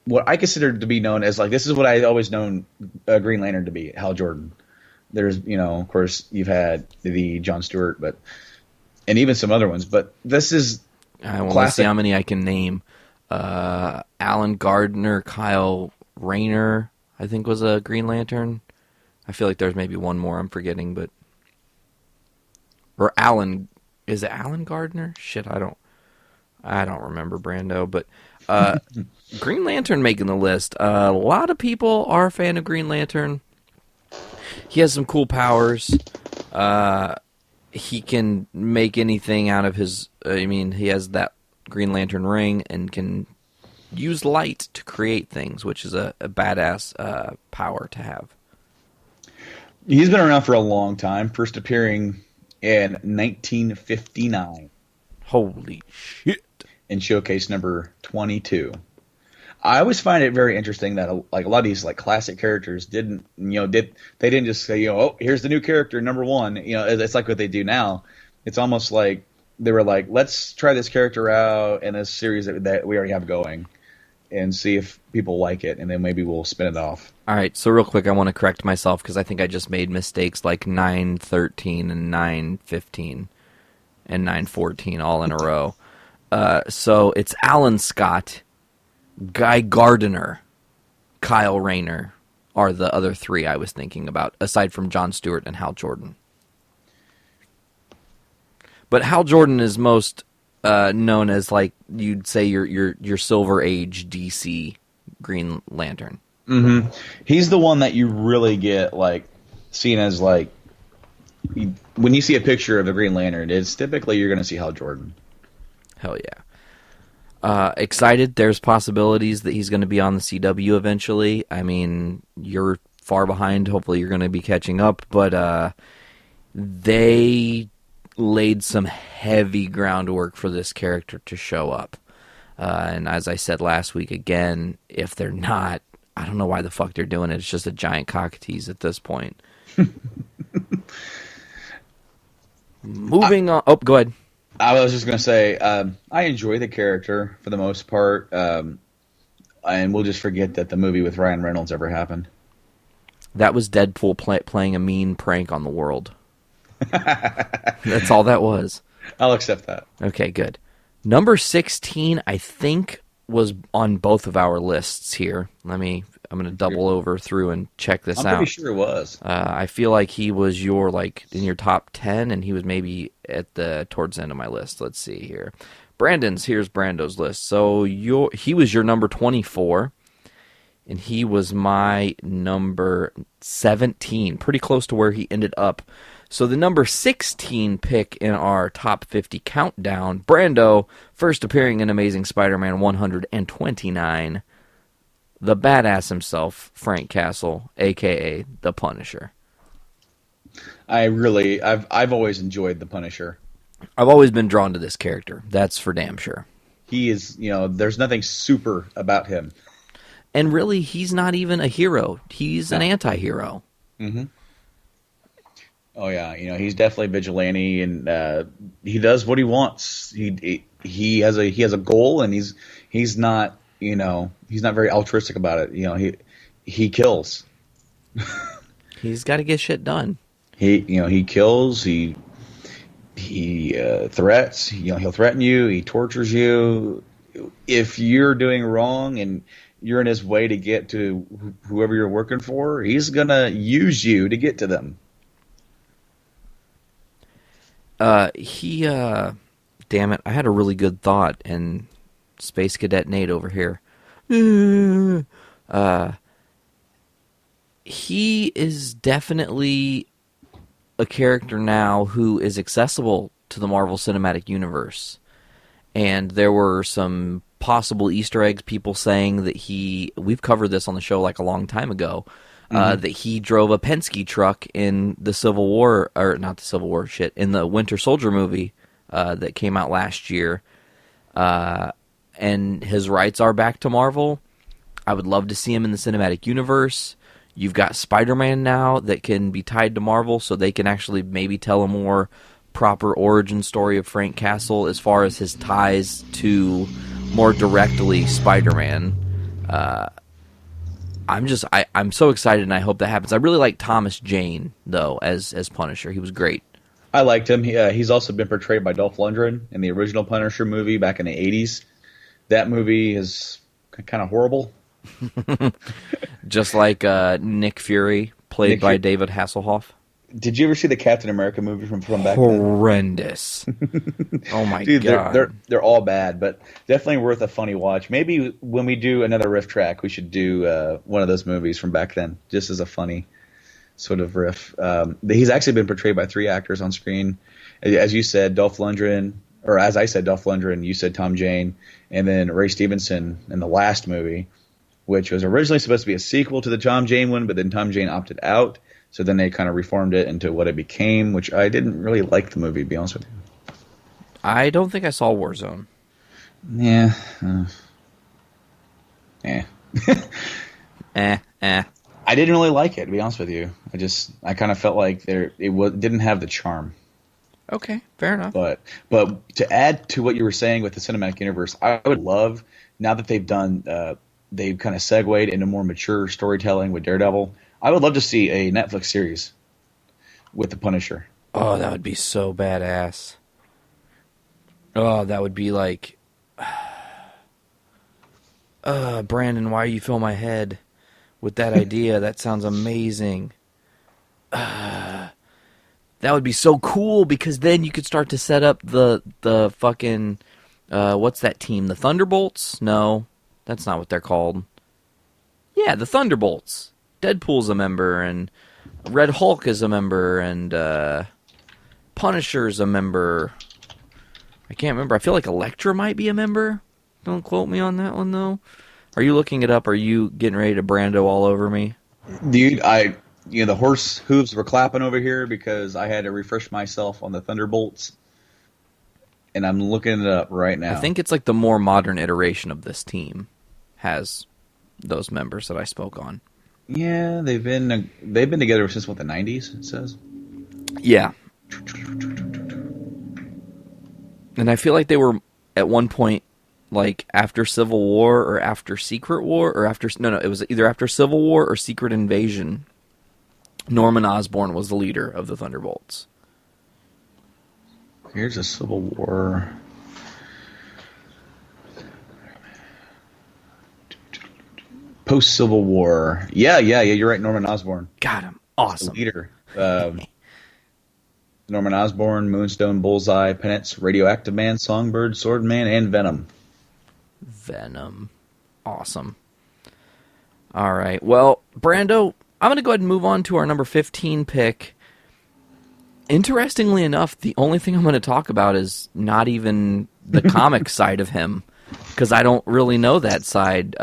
what I consider to be known as, this is what I always known Green Lantern to be, Hal Jordan. There's, of course, you've had the Jon Stewart, and even some other ones, but this is classic. Let's see how many I can name. Alan Gardner, Kyle Rayner, I think, was a Green Lantern. I feel like there's maybe one more I'm forgetting, or Alan. Is it Alan Gardner? Shit, I don't remember, Brando. But Green Lantern making the list. A lot of people are a fan of Green Lantern. He has some cool powers. He can make anything out of his. He has that Green Lantern ring and can use light to create things, which is a badass power to have. He's been around for a long time. First appearing in 1959. Holy shit. In Showcase number 22. I always find it very interesting that a lot of these classic characters didn't just say, oh, here's the new character, number 1. It's like what they do now. It's almost like they were like, let's try this character out in a series that we already have going and see if people like it, and then maybe we'll spin it off. All right, so real quick, I want to correct myself because I think I just made mistakes like 913 and 915 and 914 all in a row. So it's Alan Scott, Guy Gardner, Kyle Rayner are the other 3 I was thinking about, aside from Jon Stewart and Hal Jordan. But Hal Jordan is most known as, you'd say, your Silver Age DC Green Lantern. Mm-hmm. He's the one that you really get seen as when you see a picture of the Green Lantern, it's typically you're going to see Hal Jordan. Hell yeah. Excited. There's possibilities that he's going to be on the CW eventually. I mean, you're far behind. Hopefully you're going to be catching up. But they laid some heavy groundwork for this character to show up. And as I said last week, again, if they're not, I don't know why the fuck they're doing it. It's just a giant cocktease at this point. Moving on. Oh, go ahead. I was just going to say, I enjoy the character for the most part, and we'll just forget that the movie with Ryan Reynolds ever happened. That was Deadpool playing a mean prank on the world. That's all that was. I'll accept that. Okay, good. Number 16, I think was on both of our lists here. I'm going to double over through and check this out. I'm pretty sure it was. I feel like he was in your top 10, and he was maybe towards the end of my list. Let's see here. Here's Brando's list. So he was your number 24, and he was my number 17, pretty close to where he ended up. So the number 16 pick in our top 50 countdown, Brando, first appearing in Amazing Spider-Man 129, the badass himself, Frank Castle, a.k.a. The Punisher. I've always enjoyed The Punisher. I've always been drawn to this character. That's for damn sure. He is, there's nothing super about him. And really, he's not even a hero. He's an anti-hero. Mm-hmm. Oh yeah, he's definitely vigilante, and he does what he wants. He has a goal, and he's not he's not very altruistic about it. He kills. He's got to get shit done. He kills. He threats. He'll threaten you. He tortures you. If you're doing wrong and you're in his way to get to whoever you're working for, he's gonna use you to get to them. Damn it, I had a really good thought, and Space Cadet Nate over here. He is definitely a character now who is accessible to the Marvel Cinematic Universe. And there were some possible Easter eggs, people saying that we've covered this on the show like a long time ago, that he drove a Penske truck in the Civil War, or not the Civil War, in the Winter Soldier movie that came out last year. And his rights are back to Marvel. I would love to see him in the cinematic universe. You've got Spider-Man now that can be tied to Marvel, so they can actually maybe tell a more proper origin story of Frank Castle as far as his ties to more directly Spider-Man. I'm so excited, and I hope that happens. I really like Thomas Jane though as Punisher. He was great. I liked him. He's also been portrayed by Dolph Lundgren in the original Punisher movie back in the 80s. That movie is kind of horrible. Just like Nick Fury, played by David Hasselhoff. Did you ever see the Captain America movie from back then? Horrendous. Oh my god. They're all bad, but definitely worth a funny watch. Maybe when we do another riff track, we should do one of those movies from back then, just as a funny sort of riff. He's actually been portrayed by 3 actors on screen. As you said, Dolph Lundgren, or as I said, Dolph Lundgren, you said Tom Jane, and then Ray Stevenson in the last movie, which was originally supposed to be a sequel to the Tom Jane one, but then Tom Jane opted out. So then they kind of reformed it into what it became, which I didn't really like the movie, to be honest with you. I don't think I saw Warzone. Yeah. I didn't really like it, to be honest with you. I kind of felt like it didn't have the charm. Okay, fair enough. But to add to what you were saying with the cinematic universe, I would love, now that they've kind of segued into more mature storytelling with Daredevil, I would love to see a Netflix series with the Punisher. Oh, that would be so badass. Oh, that would be like... Brandon, why you fill my head with that idea? That sounds amazing. That would be so cool, because then you could start to set up the fucking... what's that team? The Thunderbolts? No, that's not what they're called. Yeah, the Thunderbolts. Deadpool's a member, and Red Hulk is a member, and Punisher's a member. I can't remember. I feel like Elektra might be a member. Don't quote me on that one, though. Are you looking it up? Are you getting ready to Brando all over me? Dude, the horse hooves were clapping over here because I had to refresh myself on the Thunderbolts, and I'm looking it up right now. I think it's like the more modern iteration of this team has those members that I spoke on. Yeah, they've been together since the 90s, it says. Yeah. And I feel like they were at one point like after Civil War or after Secret War or after it was either after Civil War or Secret Invasion. Norman Osborn was the leader of the Thunderbolts. Here's a Civil War. Post Civil War. Yeah. You're right. Norman Osborn, Got him. the Awesome. leader. Norman Osborn, Moonstone, Bullseye, Penance, Radioactive Man, Songbird, Swordman, and Venom. Venom. Awesome. All right. Well, Brando, I'm going to go ahead and move on to our number 15 pick. Interestingly enough, the only thing I'm going to talk about is not even the comic side of him, because I don't really know that side.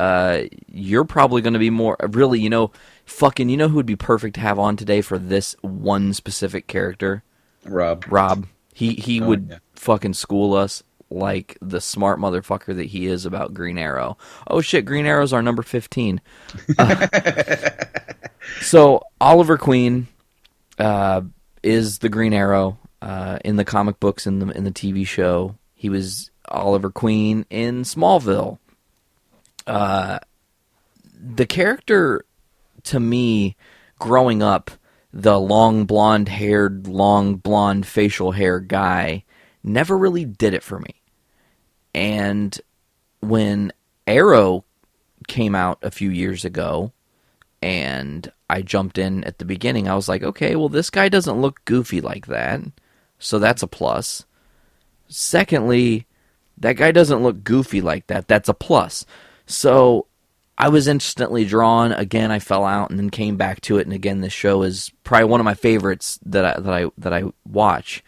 You're probably going to be more, really, you know who would be perfect to have on today for this one specific character? Rob. He would fucking school us like the smart motherfucker that he is about Green Arrow. Oh shit, Green Arrow's our number 15. So Oliver Queen is the Green Arrow in the comic books, in the TV show. He was Oliver Queen in Smallville. The character, to me, growing up, the long blonde facial hair guy never really did it for me. And when Arrow came out a few years ago, and I jumped in at the beginning, I was like, okay, well, this guy doesn't look goofy like that, so that's a plus. Secondly, that guy doesn't look goofy like that, that's a plus. So I was instantly drawn. Again, I fell out and then came back to it, and again, this show is probably one of my favorites that I watch.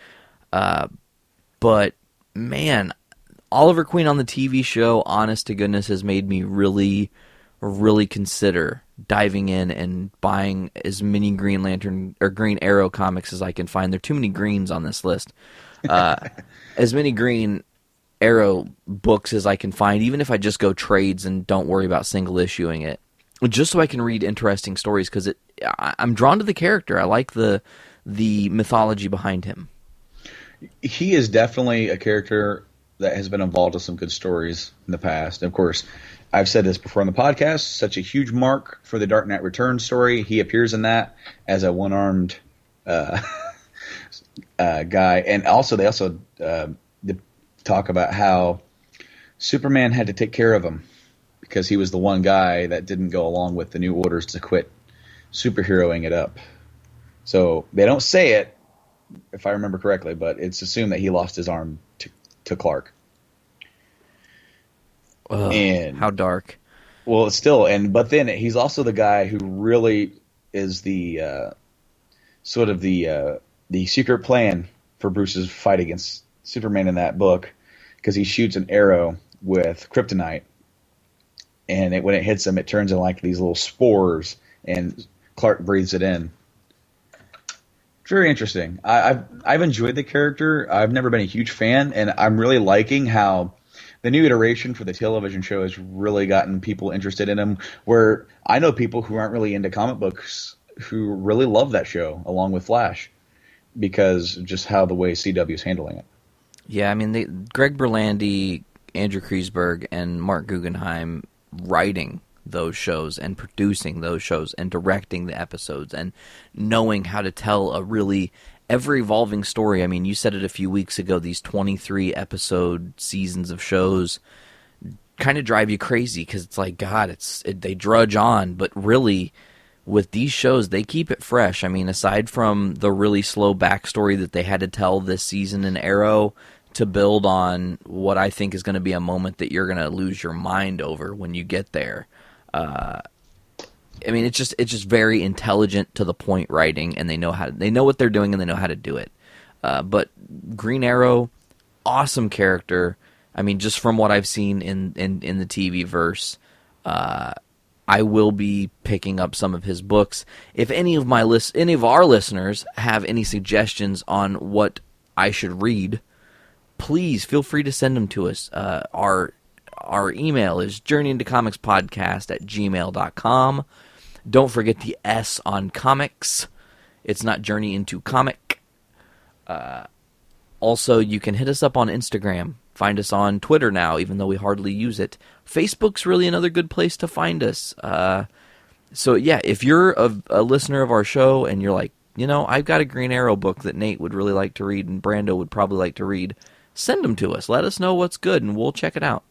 But man, Oliver Queen on the TV show, honest to goodness, has made me really, really consider diving in and buying as many Green Lantern or Green Arrow comics as I can find. There are too many greens on this list. As many Green Arrow books as I can find, even if I just go trades and don't worry about single issuing it, just so I can read interesting stories, because I'm drawn to the character. I like the mythology behind him. He is definitely a character that has been involved with some good stories in the past. And of course, I've said this before on the podcast, such a huge mark for the Dark Knight Returns story. He appears in that as a one-armed guy. And also, they talk about how Superman had to take care of him because he was the one guy that didn't go along with the new orders to quit superheroing it up. So they don't say it, if I remember correctly, but it's assumed that he lost his arm to Clark. Ugh, and how dark. Well, still, but then he's also the guy who really is the sort of the secret plan for Bruce's fight against Superman in that book, because he shoots an arrow with kryptonite, and when it hits him, it turns into like these little spores, and Clark breathes it in. Very interesting. I've enjoyed the character. I've never been a huge fan, and I'm really liking how the new iteration for the television show has really gotten people interested in him, where I know people who aren't really into comic books who really love that show, along with Flash, because of just how the way CW is handling it. Yeah, I mean, Greg Berlanti, Andrew Kreisberg, and Mark Guggenheim writing those shows and producing those shows and directing the episodes and knowing how to tell a really ever-evolving story. I mean, you said it a few weeks ago, these 23-episode seasons of shows kind of drive you crazy, because it's like, God, they drudge on, but really, with these shows, they keep it fresh. I mean, aside from the really slow backstory that they had to tell this season in Arrow to build on what I think is going to be a moment that you're going to lose your mind over when you get there. I mean, it's just very intelligent, to the point writing, and they know what they're doing, and they know how to do it. But Green Arrow, awesome character. I mean, just from what I've seen in the TV verse, I will be picking up some of his books. If any of our listeners have any suggestions on what I should read, please feel free to send them to us. Our email is journeyintocomicspodcast@gmail.com. Don't forget the S on comics. It's not Journey Into Comic. Also, you can hit us up on Instagram. Find us on Twitter now, even though we hardly use it. Facebook's really another good place to find us. So, yeah, if you're a listener of our show and you're like, I've got a Green Arrow book that Nate would really like to read and Brando would probably like to read, send them to us. Let us know what's good, and we'll check it out.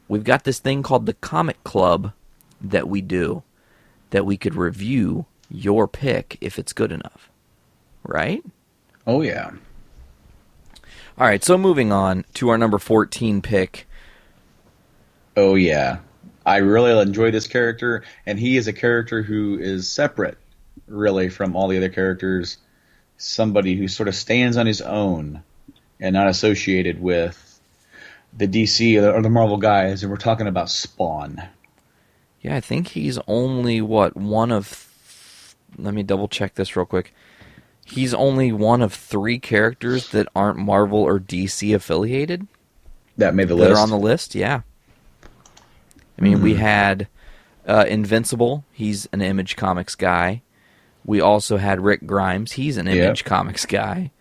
We've got this thing called the Comic Club that we do that we could review your pick if it's good enough. Right? Oh, yeah. All right, so moving on to our number 14 pick. Oh, yeah. I really enjoy this character, and he is a character who is separate, really, from all the other characters. Somebody who sort of stands on his own and not associated with the DC or the Marvel guys, and we're talking about Spawn. Yeah, I think he's only, one of... Let me double-check this real quick. He's only one of 3 characters that aren't Marvel or DC affiliated. That made the list? That are list? on the list, yeah. I mean, we had Invincible. He's an Image Comics guy. We also had Rick Grimes. He's an Image Comics guy.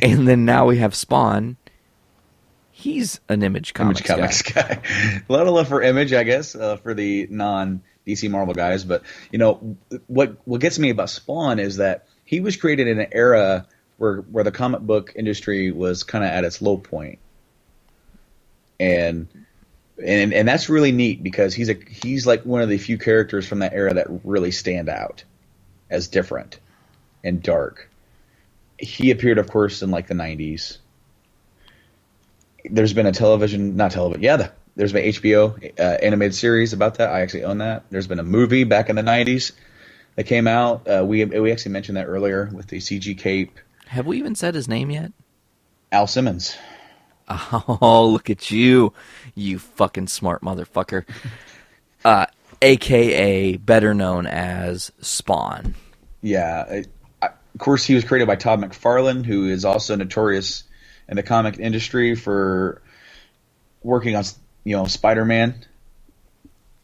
And then now we have Spawn. He's an Image Comics guy. A lot of love for Image, I guess, for the non-DC Marvel guys. But, you know, what gets me about Spawn is that he was created in an era where the comic book industry was kind of at its low point. And that's really neat because he's like one of the few characters from that era that really stand out as different and dark. He appeared, of course, in like the 90s. There's been a there's been HBO animated series about that. I actually own that. There's been a movie back in the 90s that came out. We actually mentioned that earlier with the CG cape. Have we even said his name yet? Al Simmons. Oh, look at you, you fucking smart motherfucker. AKA better known as Spawn. Yeah. Of course, he was created by Todd McFarlane, who is also notorious in the comic industry for working on, Spider-Man.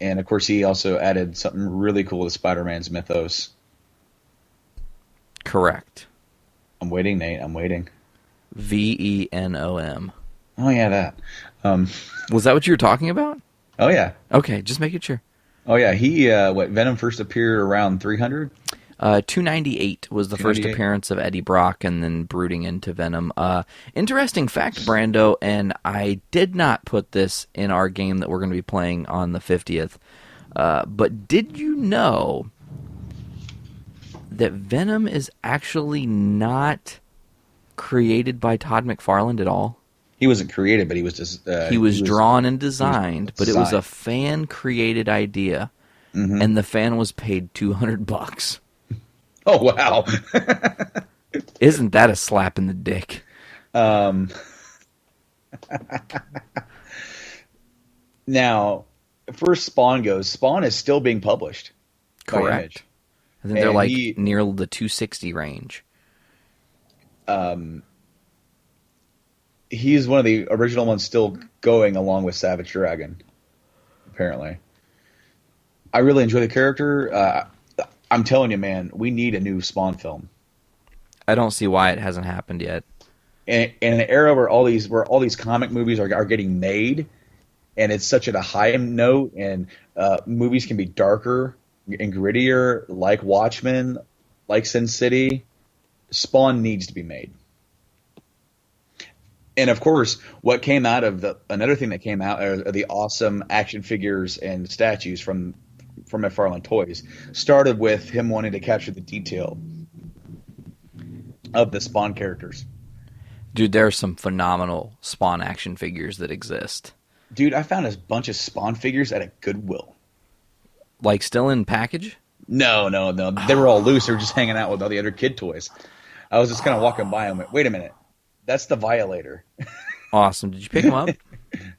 And, of course, he also added something really cool to Spider-Man's mythos. Correct. I'm waiting, Nate. I'm waiting. Venom. Oh, yeah, that. Was that what you were talking about? Oh, yeah. Okay, just making sure. Oh, yeah. He, Venom first appeared around 300? 298 was the first appearance of Eddie Brock and then brooding into Venom. Interesting fact, Brando, and I did not put this in our game that we're going to be playing on the 50th, but did you know that Venom is actually not created by Todd McFarlane at all? He wasn't created, but he was just... he was drawn and designed, but it was a fan-created idea, and the fan was paid $200. Oh, wow. Isn't that a slap in the dick? Now, first Spawn goes. Spawn is still being published. Correct. I think they're near the 260 range. He's one of the original ones still going along with Savage Dragon, apparently. I really enjoy the character. I'm telling you, man, we need a new Spawn film. I don't see why it hasn't happened yet. In an era where all these comic movies are getting made, and it's such at a high note, and movies can be darker and grittier, like Watchmen, like Sin City, Spawn needs to be made. And of course, another thing that came out are the awesome action figures and statues from McFarlane Toys. Started with him wanting to capture the detail of the Spawn characters. Dude, there are some phenomenal Spawn action figures that exist. Dude, I found a bunch of Spawn figures at a Goodwill. Like still in package? No. They were all loose. They were just hanging out with all the other kid toys. I was just kind of walking by and went, wait a minute. That's the Violator. Awesome. Did you pick them up?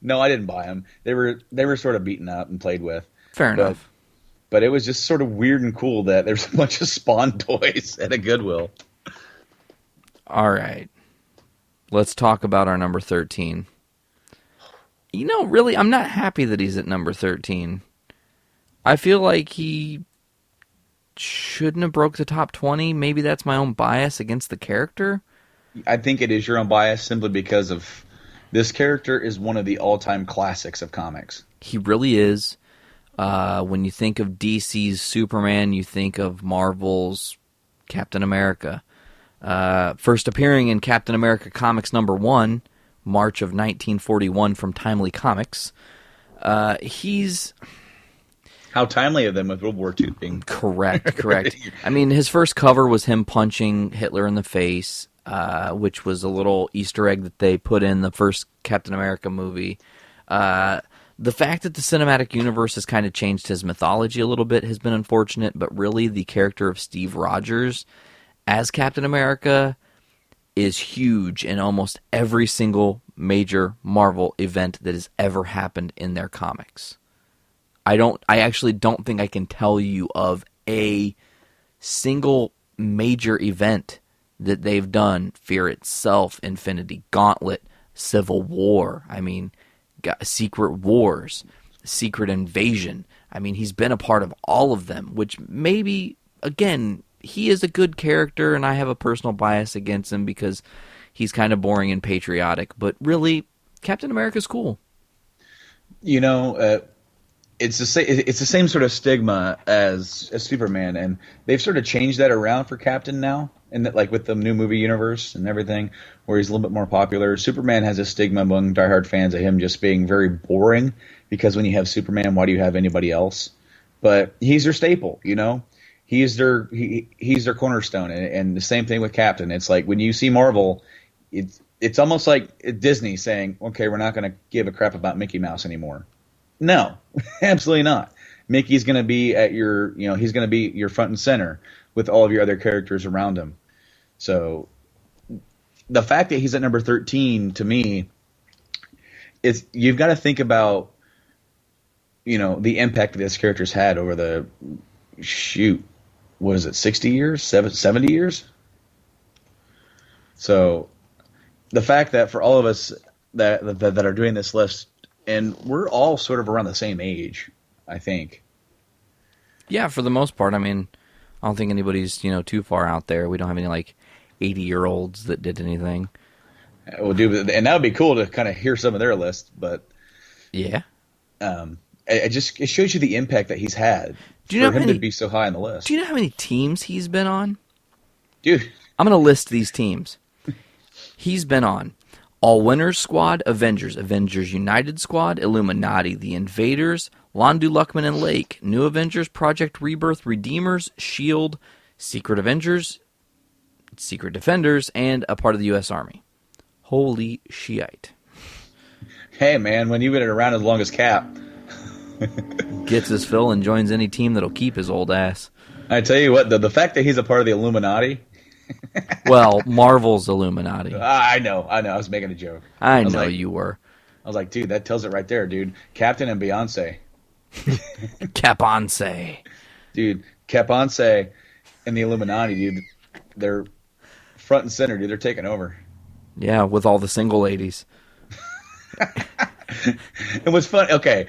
No, I didn't buy them. They were sort of beaten up and played with. Fair enough. But it was just sort of weird and cool that there's a bunch of Spawn toys at a Goodwill. All right. Let's talk about our number 13. Really, I'm not happy that he's at number 13. I feel like he shouldn't have broke the top 20. Maybe that's my own bias against the character. I think it is your own bias simply because of this character is one of the all-time classics of comics. He really is. When you think of DC's Superman, you think of Marvel's Captain America. First appearing in Captain America Comics #1, March of 1941 from Timely Comics. How timely of them with World War II being Correct. I mean, his first cover was him punching Hitler in the face, which was a little Easter egg that they put in the first Captain America movie. The fact that the cinematic universe has kind of changed his mythology a little bit has been unfortunate, but really the character of Steve Rogers as Captain America is huge in almost every single major Marvel event that has ever happened in their comics. I actually don't think I can tell you of a single major event that they've done. Fear itself, Infinity Gauntlet, Civil War. I mean, Secret Wars, Secret Invasion. I mean, he's been a part of all of them, which maybe, again, he is a good character, and I have a personal bias against him because he's kind of boring and patriotic. But really, Captain America's cool. You know, it's the same sort of stigma as Superman, and they've sort of changed that around for Captain now, and that, like with the new movie universe and everything, where he's a little bit more popular. Superman has a stigma among diehard fans of him just being very boring, because when you have Superman, why do you have anybody else? But he's their staple, you know. He's their cornerstone, and the same thing with Captain. It's like when you see Marvel, it's almost like Disney saying, "Okay, we're not going to give a crap about Mickey Mouse anymore." No, absolutely not. Mickey's going to be he's going to be your front and center with all of your other characters around him. So the fact that he's at number 13 to me is, you've got to think about, the impact that this character's had over the, what is it, 60 years, 70 years? So the fact that for all of us that are doing this list, and we're all sort of around the same age, I think. Yeah, for the most part. I mean, I don't think anybody's, too far out there. We don't have any, 80-year-olds that did anything. Well, dude, and that would be cool to kind of hear some of their lists, but... Yeah. It shows you the impact that he's had for him to be so high on the list. Do you know how many teams he's been on? Dude. I'm going to list these teams. He's been on All Winners Squad, Avengers United Squad, Illuminati, The Invaders, Londu, Luckman, and Lake, New Avengers, Project Rebirth, Redeemers, S.H.I.E.L.D., Secret Avengers, Secret Defenders, and a part of the U.S. Army. Holy shite. Hey, man, when you've been around as long as Cap. Gets his fill and joins any team that'll keep his old ass. I tell you what, the fact that he's a part of the Illuminati... Well, Marvel's Illuminati. I know. I was making a joke. I know you were. I was like, dude, that tells it right there, dude. Captain and Beyonce. Caponce. Dude, Caponce and the Illuminati, dude, they're front and center, dude. They're taking over. Yeah, with all the single ladies. And what's funny, okay,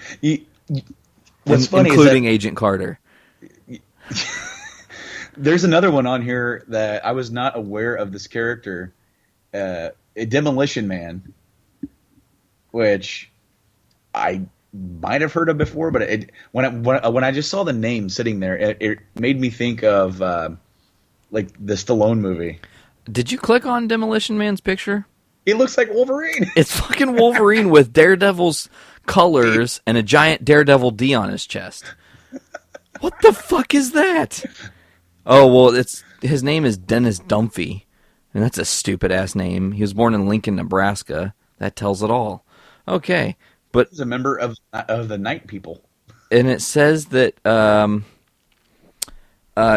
what's funny including is that, Agent Carter. There's another one on here that I was not aware of this character, a Demolition Man, which I might have heard of before, but when I just saw the name sitting there, it made me think of like the Stallone movie. Did you click on Demolition Man's picture? He looks like Wolverine. It's fucking Wolverine with Daredevil's colors and a giant Daredevil D on his chest. What the fuck is that? Oh, well, his name is Dennis Dunphy, and that's a stupid-ass name. He was born in Lincoln, Nebraska. That tells it all. Okay, but... He's a member of the Night People. And it says that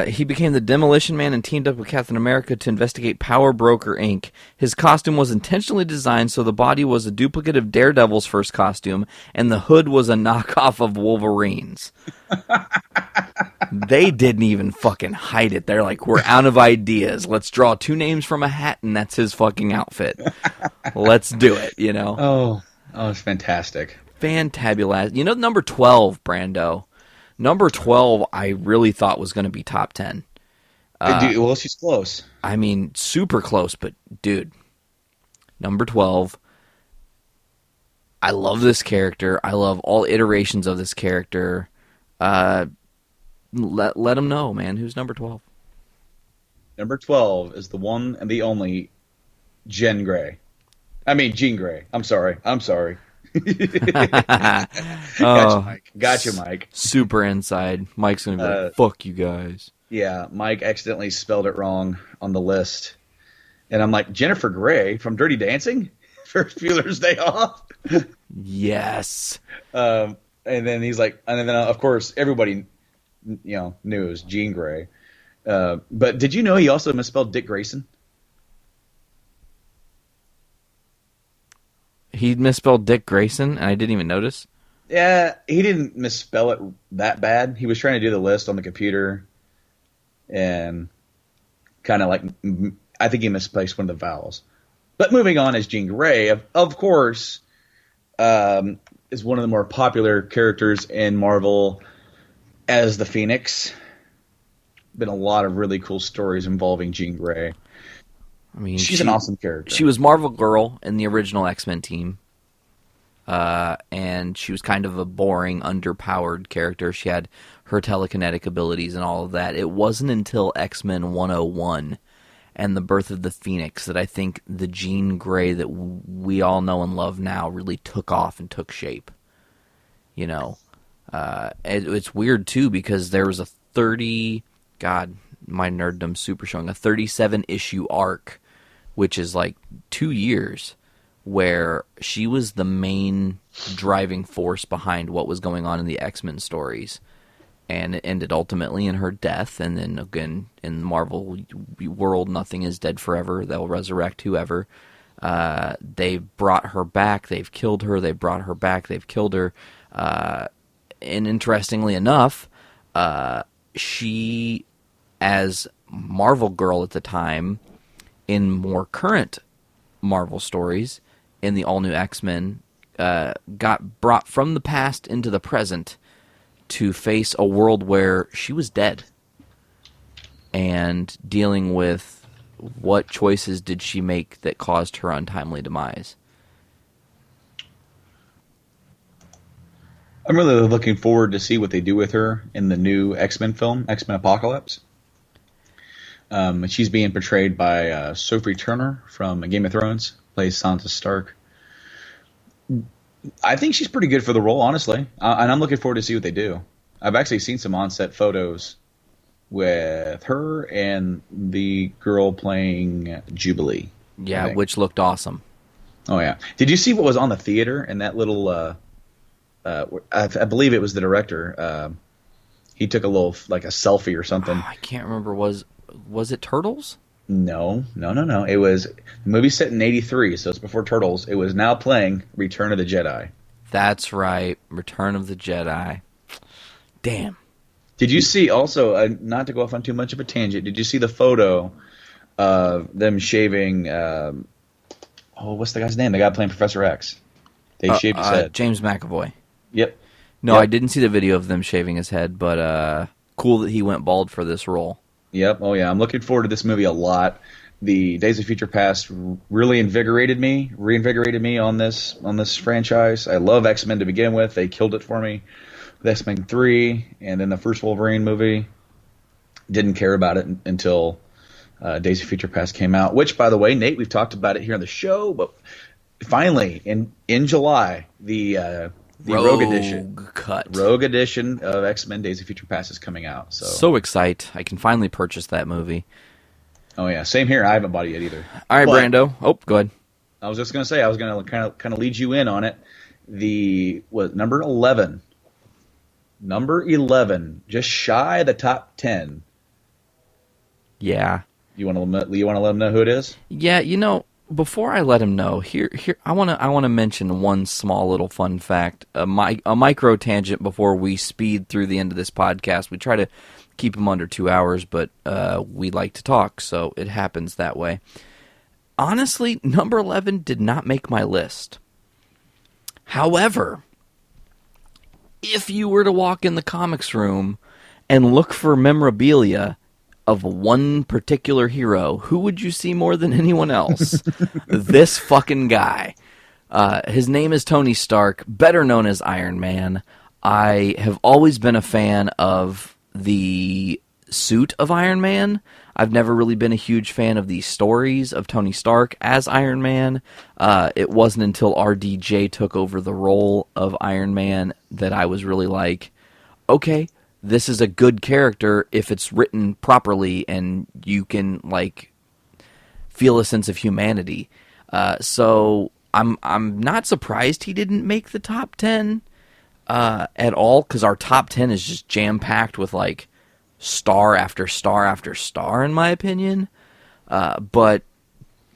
he became the Demolition Man and teamed up with Captain America to investigate Power Broker, Inc. His costume was intentionally designed so the body was a duplicate of Daredevil's first costume, and the hood was a knockoff of Wolverine's. They didn't even fucking hide it. They're like, we're out of ideas. Let's draw two names from a hat, and that's his fucking outfit. Let's do it, Oh, it's fantastic. Fantabulous. Number 12, Brando. Number 12, I really thought was going to be top 10. Well, she's close. I mean, super close, but dude, number 12. I love this character. I love all iterations of this character. Let him know, man. Who's number 12? Number 12 is the one and the only Jean Grey. I'm sorry. Oh, Mike. Gotcha, Mike. super inside. Mike's gonna be like, "Fuck you guys." Yeah, Mike accidentally spelled it wrong on the list. And I'm like, Jennifer Grey from Dirty Dancing? Ferris Bueller's Day Off? Yes. And then he's like, and then of course, everybody, knew it was Jean Grey. But did you know he also misspelled Dick Grayson? He misspelled Dick Grayson, and I didn't even notice. Yeah, he didn't misspell it that bad. He was trying to do the list on the computer, and kind of like, I think he misplaced one of the vowels. But moving on is Jean Grey, of course, is one of the more popular characters in Marvel as the Phoenix. Been a lot of really cool stories involving Jean Grey. I mean, she's an awesome character. She was Marvel Girl in the original X-Men team. And she was kind of a boring, underpowered character. She had her telekinetic abilities and all of that. It wasn't until X-Men 101 and the birth of the Phoenix that I think the Jean Grey that we all know and love now really took off and took shape. It's weird, too, because there was a 37-issue arc, which is like 2 years, where she was the main driving force behind what was going on in the X-Men stories. And it ended ultimately in her death. And then again, in the Marvel world, nothing is dead forever. They'll resurrect whoever. They brought her back. They've killed her. They brought her back. They've killed her. And interestingly enough, she, as Marvel Girl at the time, in more current Marvel stories, in the all-new X-Men, got brought from the past into the present to face a world where she was dead and dealing with what choices did she make that caused her untimely demise. I'm really looking forward to see what they do with her in the new X-Men film, X-Men Apocalypse. She's being portrayed by Sophie Turner from Game of Thrones, plays Sansa Stark. I think she's pretty good for the role, honestly, and I'm looking forward to see what they do. I've actually seen some on-set photos with her and the girl playing Jubilee. Yeah, which looked awesome. Oh, yeah. Did you see what was on the theater in that little... I believe it was the director. He took a little, like a selfie or something. I can't remember. Was it Turtles? No. It was the movie set in '83, so it's before Turtles. It was now playing Return of the Jedi. That's right, Return of the Jedi. Damn. Did you see also? Not to go off on too much of a tangent. Did you see the photo of them shaving? What's the guy's name? The guy playing Professor X. They shaved his head. James McAvoy. Yep. No, I didn't see the video of them shaving his head, but cool that he went bald for this role. Yep. Oh, yeah. I'm looking forward to this movie a lot. The Days of Future Past really reinvigorated me on this franchise. I love X-Men to begin with. They killed it for me with X-Men 3, and then the first Wolverine movie. Didn't care about it until Days of Future Past came out, which, by the way, Nate, we've talked about it here on the show, but finally, in July, the Rogue Edition of X-Men Days of Future Past is coming out. So excited. I can finally purchase that movie. Oh, yeah. Same here. I haven't bought it yet either. All right, Brando. Oh, go ahead. I was just going to say, I was going to kind of lead you in on it. Number 11. Number 11. Just shy of the top 10. Yeah. You want to let them know who it is? Yeah, before I let him know, here I want to mention one small little fun fact, a micro tangent before we speed through the end of this podcast. We try to keep them under 2 hours, but we like to talk, so it happens that way. Honestly, number 11 did not make my list. However, if you were to walk in the comics room and look for memorabilia of one particular hero, who would you see more than anyone else? This fucking guy. His name is Tony Stark, better known as Iron Man. I have always been a fan of the suit of Iron Man. I've never really been a huge fan of the stories of Tony Stark as Iron Man. It wasn't until RDJ took over the role of Iron Man that I was really like, okay, this is a good character if it's written properly and you can like feel a sense of humanity. So I'm not surprised he didn't make the top 10 at all, because our top 10 is just jam packed with like star after star after star, in my opinion. But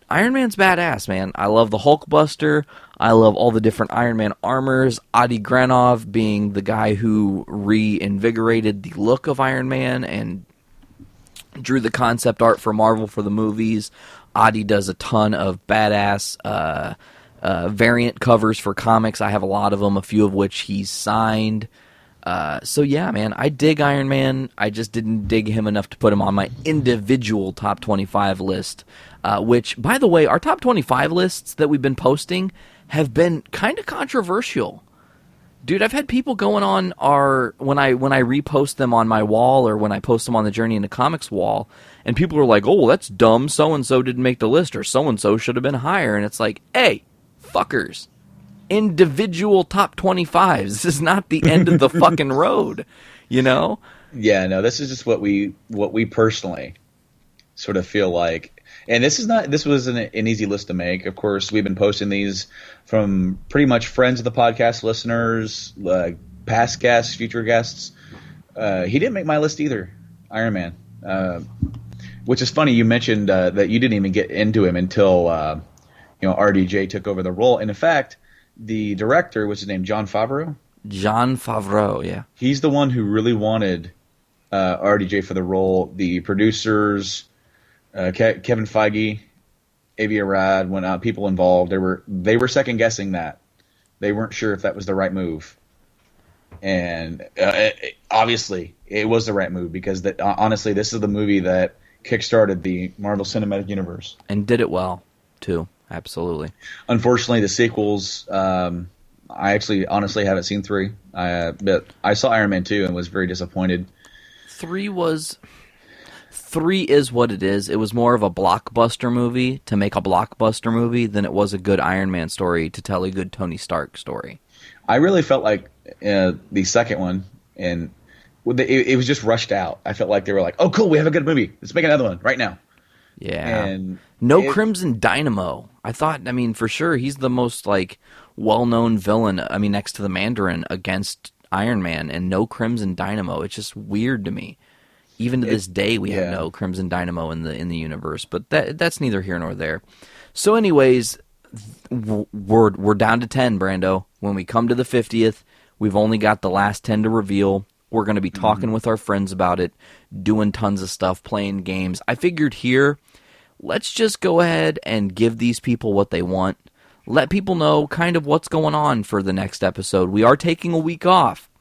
Iron Man's badass, man. I love the Hulkbuster. I love all the different Iron Man armors. Adi Granov being the guy who reinvigorated the look of Iron Man and drew the concept art for Marvel for the movies. Adi does a ton of badass variant covers for comics. I have a lot of them, a few of which he's signed. So yeah, man, I dig Iron Man. I just didn't dig him enough to put him on my individual top 25 list, which, by the way, our top 25 lists that we've been posting have been kind of controversial. Dude, I've had people going on when I repost them on my wall, or when I post them on the Journey into Comics wall, and people are like, oh, well, that's dumb, so-and-so didn't make the list, or so-and-so should have been higher, and it's like, hey, fuckers. Individual top 25s. This is not the end of the fucking road, you know? Yeah, no, this is just what we personally sort of feel like. And this wasn't an easy list to make. Of course, we've been posting these from pretty much friends of the podcast, listeners, past guests, future guests. He didn't make my list either, Iron Man. Which is funny. You mentioned that you didn't even get into him until RDJ took over the role. And in fact, the director, what's his name, Jon Favreau? Jon Favreau, yeah. He's the one who really wanted RDJ for the role. The producers, Kevin Feige, Avi Arad, when people involved, they were second guessing that. They weren't sure if that was the right move. And obviously, it was the right move, because honestly, this is the movie that kickstarted the Marvel Cinematic Universe. And did it well, too. Absolutely. Unfortunately, the sequels, I actually honestly haven't seen 3. But I saw Iron Man 2 and was very disappointed. 3 is what it is. It was more of a blockbuster movie to make a blockbuster movie than it was a good Iron Man story to tell a good Tony Stark story. I really felt like the second one, and it was just rushed out. I felt like they were like, oh, cool, we have a good movie. Let's make another one right now. Yeah. And Crimson Dynamo. I thought, for sure, he's the most, well-known villain, next to the Mandarin, against Iron Man, and no Crimson Dynamo. It's just weird to me. Even to this day, we have no Crimson Dynamo in the universe, but that's neither here nor there. So anyways, we're down to 10, Brando. When we come to the 50th, we've only got the last 10 to reveal. We're going to be talking with our friends about it, doing tons of stuff, playing games. I figured here, let's just go ahead and give these people what they want. Let people know kind of what's going on for the next episode. We are taking a week off.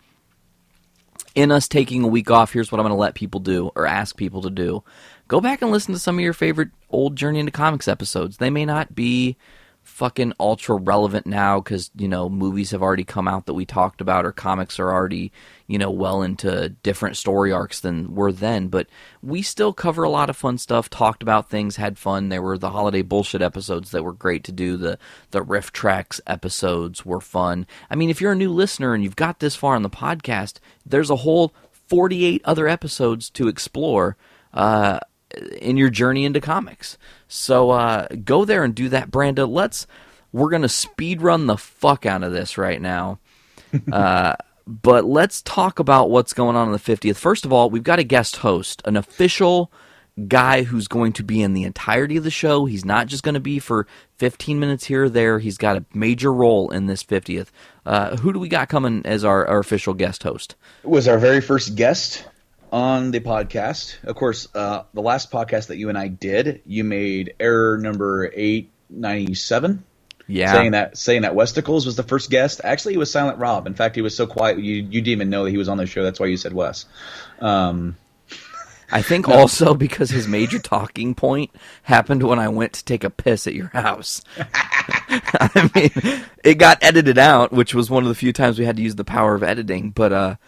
In us taking a week off, here's what I'm going to let people do, or ask people to do. Go back and listen to some of your favorite old Journey into Comics episodes. They may not be fucking ultra relevant now because, movies have already come out that we talked about, or comics are already, well into different story arcs than were then. But we still cover a lot of fun stuff, talked about things, had fun. There were the holiday bullshit episodes that were great to do. The riff tracks episodes were fun. If you're a new listener and you've got this far on the podcast, there's a whole 48 other episodes to explore in your journey into comics. So go there and do that, Branda. We're going to speed run the fuck out of this right now. But let's talk about what's going on the 50th. First of all, we've got a guest host, an official guy who's going to be in the entirety of the show. He's not just going to be for 15 minutes here or there. He's got a major role in this 50th. Who do we got coming as our official guest host? It was our very first guest on the podcast. Of course, the last podcast that you and I did, you made error number 897. Yeah. Saying that Westicles was the first guest. Actually, it was Silent Rob. In fact, he was so quiet you didn't even know that he was on the show. That's why you said Wes. I think also because his major talking point happened when I went to take a piss at your house. It got edited out, which was one of the few times we had to use the power of editing. But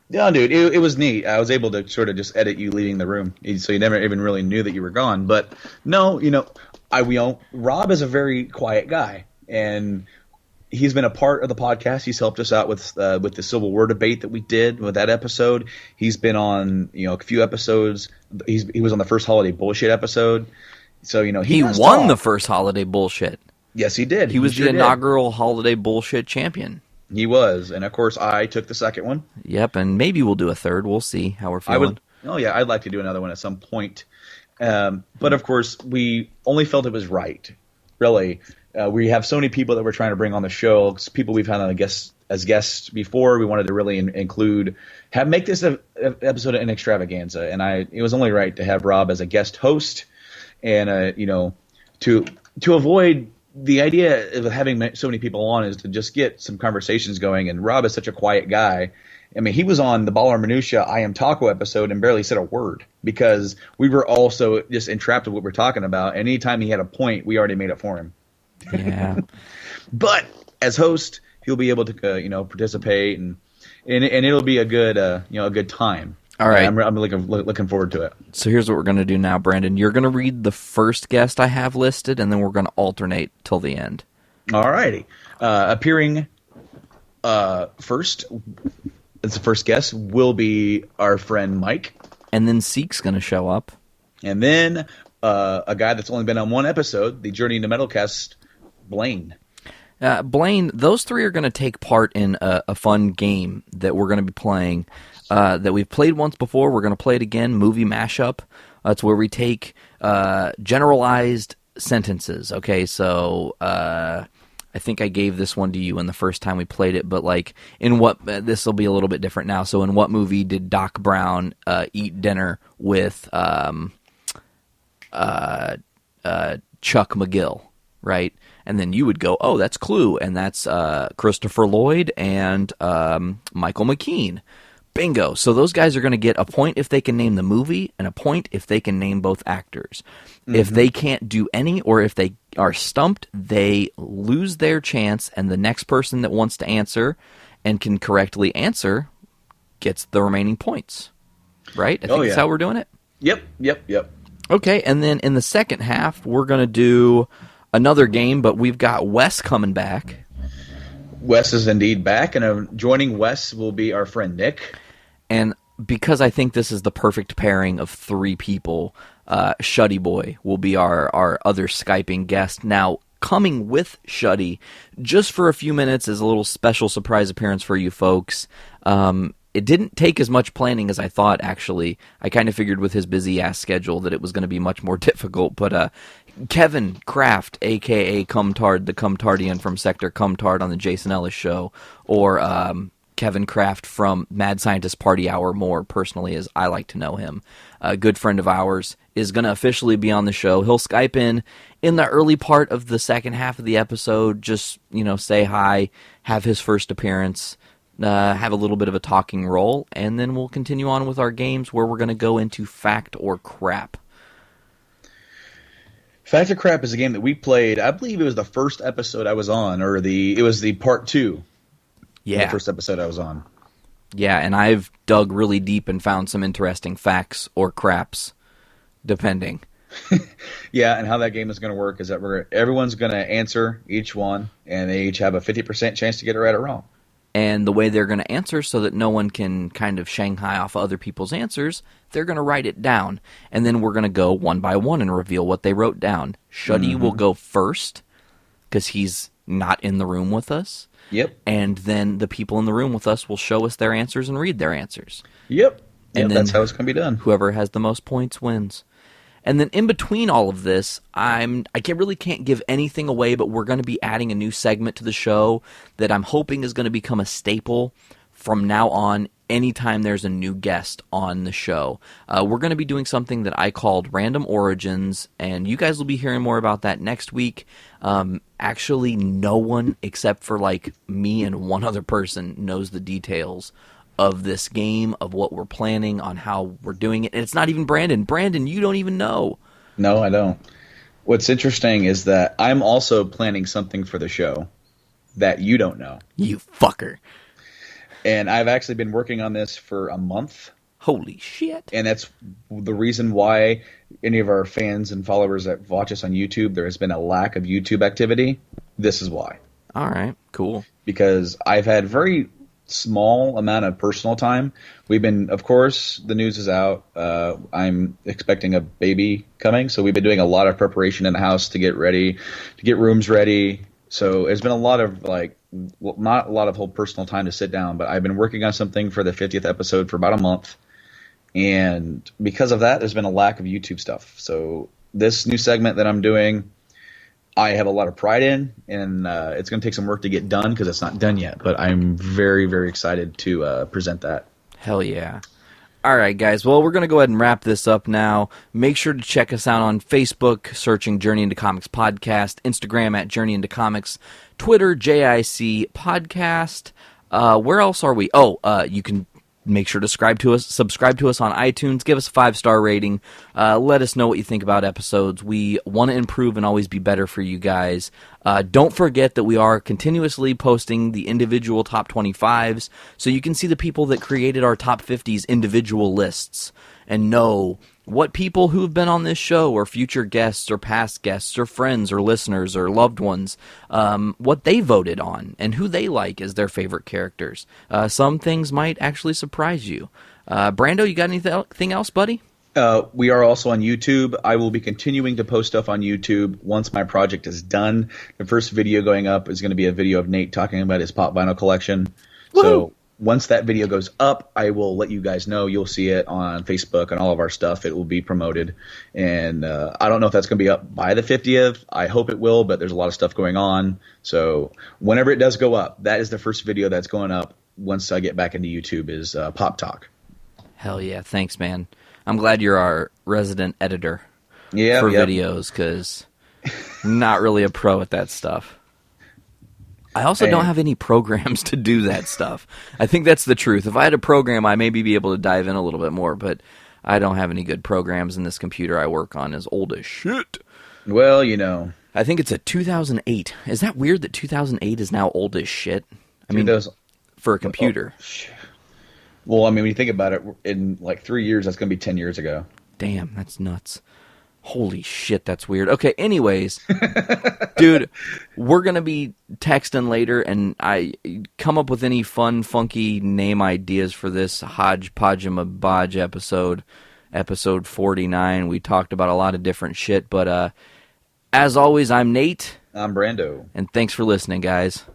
Yeah, dude, it was neat. I was able to sort of just edit you leaving the room, so you never even really knew that you were gone. But no, Rob is a very quiet guy, and he's been a part of the podcast. He's helped us out with the Civil War debate that we did with that episode. He's been on a few episodes. He was on the first holiday bullshit episode. So he won the first holiday bullshit. Yes, he did. He was the inaugural holiday bullshit champion. He was, and of course I took the second one. Yep, and maybe we'll do a third. We'll see how we're feeling. I'd like to do another one at some point. But of course, we only felt it was right. Really, we have so many people that we're trying to bring on the show. People we've had on as guests before. We wanted to really make this episode an extravaganza, and it was only right to have Rob as a guest host, and to avoid. The idea of having so many people on is to just get some conversations going, and Rob is such a quiet guy. I mean, he was on the Baller Minutia I Am Taco episode and barely said a word because we were also just entrapped with what we're talking about. And anytime he had a point, we already made it for him. Yeah. But as host, he'll be able to participate, and it'll be a good time. All right. I'm looking forward to it. So here's what we're going to do now, Brandon. You're going to read the first guest I have listed, and then we're going to alternate till the end. All righty. Appearing first, as the first guest, will be our friend Mike. And then Seek's going to show up. And then a guy that's only been on one episode, the Journey into Metalcast, Blaine. Blaine, those three are going to take part in a fun game that we're going to be playing. That we've played once before. We're going to play it again, Movie Mashup. It's where we take generalized sentences. Okay, so I think I gave this one to you in the first time we played it, but this will be a little bit different now. So in what movie did Doc Brown eat dinner with Chuck McGill, right? And then you would go, oh, that's Clue, and that's Christopher Lloyd and Michael McKean. Bingo. So those guys are going to get a point if they can name the movie and a point if they can name both actors. Mm-hmm. If they can't do any, or if they are stumped, they lose their chance, and the next person that wants to answer and can correctly answer gets the remaining points. Right? I think that's how we're doing it. Yep. Okay, and then in the second half, we're going to do another game, but we've got Wes coming back. Wes is indeed back, and joining Wes will be our friend Nick. And because I think this is the perfect pairing of three people, Shuddy Boy will be our other Skyping guest. Now, coming with Shuddy, just for a few minutes, as a little special surprise appearance for you folks. It didn't take as much planning as I thought, actually. I kind of figured with his busy-ass schedule that it was going to be much more difficult. But Kevin Kraft, a.k.a. Cumtard, the Cumtardian from Sector Cumtard on the Jason Ellis Show, or Kevin Kraft from Mad Scientist Party Hour, more personally as I like to know him, a good friend of ours, is going to officially be on the show. He'll Skype in the early part of the second half of the episode, just, say hi, have his first appearance, have a little bit of a talking role, and then we'll continue on with our games where we're going to go into Fact or Crap. Fact or Crap is a game that we played. I believe it was the first episode I was on, or it was the part 2. Yeah. The first episode I was on. Yeah, and I've dug really deep and found some interesting facts or craps, depending. Yeah, and how that game is going to work is that everyone's going to answer each one, and they each have a 50% chance to get it right or wrong. And the way they're going to answer so that no one can kind of Shanghai off other people's answers, they're going to write it down. And then we're going to go one by one and reveal what they wrote down. Shuddy will go first because he's not in the room with us. Yep. And then the people in the room with us will show us their answers and read their answers. Yep. And then that's how it's going to be done. Whoever has the most points wins. And then in between all of this, really can't give anything away, but we're going to be adding a new segment to the show that I'm hoping is going to become a staple from now on anytime there's a new guest on the show. We're going to be doing something that I called Random Origins, and you guys will be hearing more about that next week. Actually, no one except for me and one other person knows the details of this game, of what we're planning, on how we're doing it. And it's not even Brandon. Brandon, you don't even know. No, I don't. What's interesting is that I'm also planning something for the show that you don't know. You fucker. And I've actually been working on this for a month. Holy shit. And that's the reason why any of our fans and followers that watch us on YouTube, there has been a lack of YouTube activity. This is why. All right, cool. Because I've had very small amount of personal time. We've been, of course, the news is out. I'm expecting a baby coming, so we've been doing a lot of preparation in the house to get ready, to get rooms ready. So it's been a lot of not a lot of whole personal time to sit down, but I've been working on something for the 50th episode for about a month. And because of that, there's been a lack of YouTube stuff. So this new segment that I'm doing, I have a lot of pride in, and it's going to take some work to get done because it's not done yet. But I'm very, very excited to present that. Hell yeah. All right, guys. Well, we're going to go ahead and wrap this up now. Make sure to check us out on Facebook, searching Journey into Comics Podcast, Instagram at Journey into Comics, Twitter, JIC Podcast. Where else are we? You can make sure to subscribe to us on iTunes. Give us a 5-star rating. Let us know what you think about episodes. We want to improve and always be better for you guys. Don't forget that we are continuously posting the individual top 25s, so you can see the people that created our top 50s individual lists and know what people who've been on this show or future guests or past guests or friends or listeners or loved ones, what they voted on and who they like as their favorite characters. Some things might actually surprise you. Brando, you got anything else, buddy? We are also on YouTube. I will be continuing to post stuff on YouTube once my project is done. The first video going up is going to be a video of Nate talking about his pop vinyl collection. Woo! So once that video goes up, I will let you guys know. You'll see it on Facebook and all of our stuff. It will be promoted. And I don't know if that's going to be up by the 50th. I hope it will, but there's a lot of stuff going on. So whenever it does go up, that is the first video that's going up once I get back into YouTube is Pop Talk. Hell yeah. Thanks, man. I'm glad you're our resident editor for videos, because I'm not really a pro at that stuff. I also don't have any programs to do that stuff. I think that's the truth. If I had a program, I maybe be able to dive in a little bit more, but I don't have any good programs, and this computer I work on is old as shit. Well, you know. I think it's a 2008. Is that weird that 2008 is now old as shit? I mean, for a computer. Well, I mean, when you think about it, in like 3 years, that's going to be 10 years ago. Damn, that's nuts. Holy shit, that's weird. Okay, anyways, dude, we're going to be texting later, and I come up with any fun, funky name ideas for this Hodgepodge episode 49. We talked about a lot of different shit, but as always, I'm Nate. I'm Brando. And thanks for listening, guys.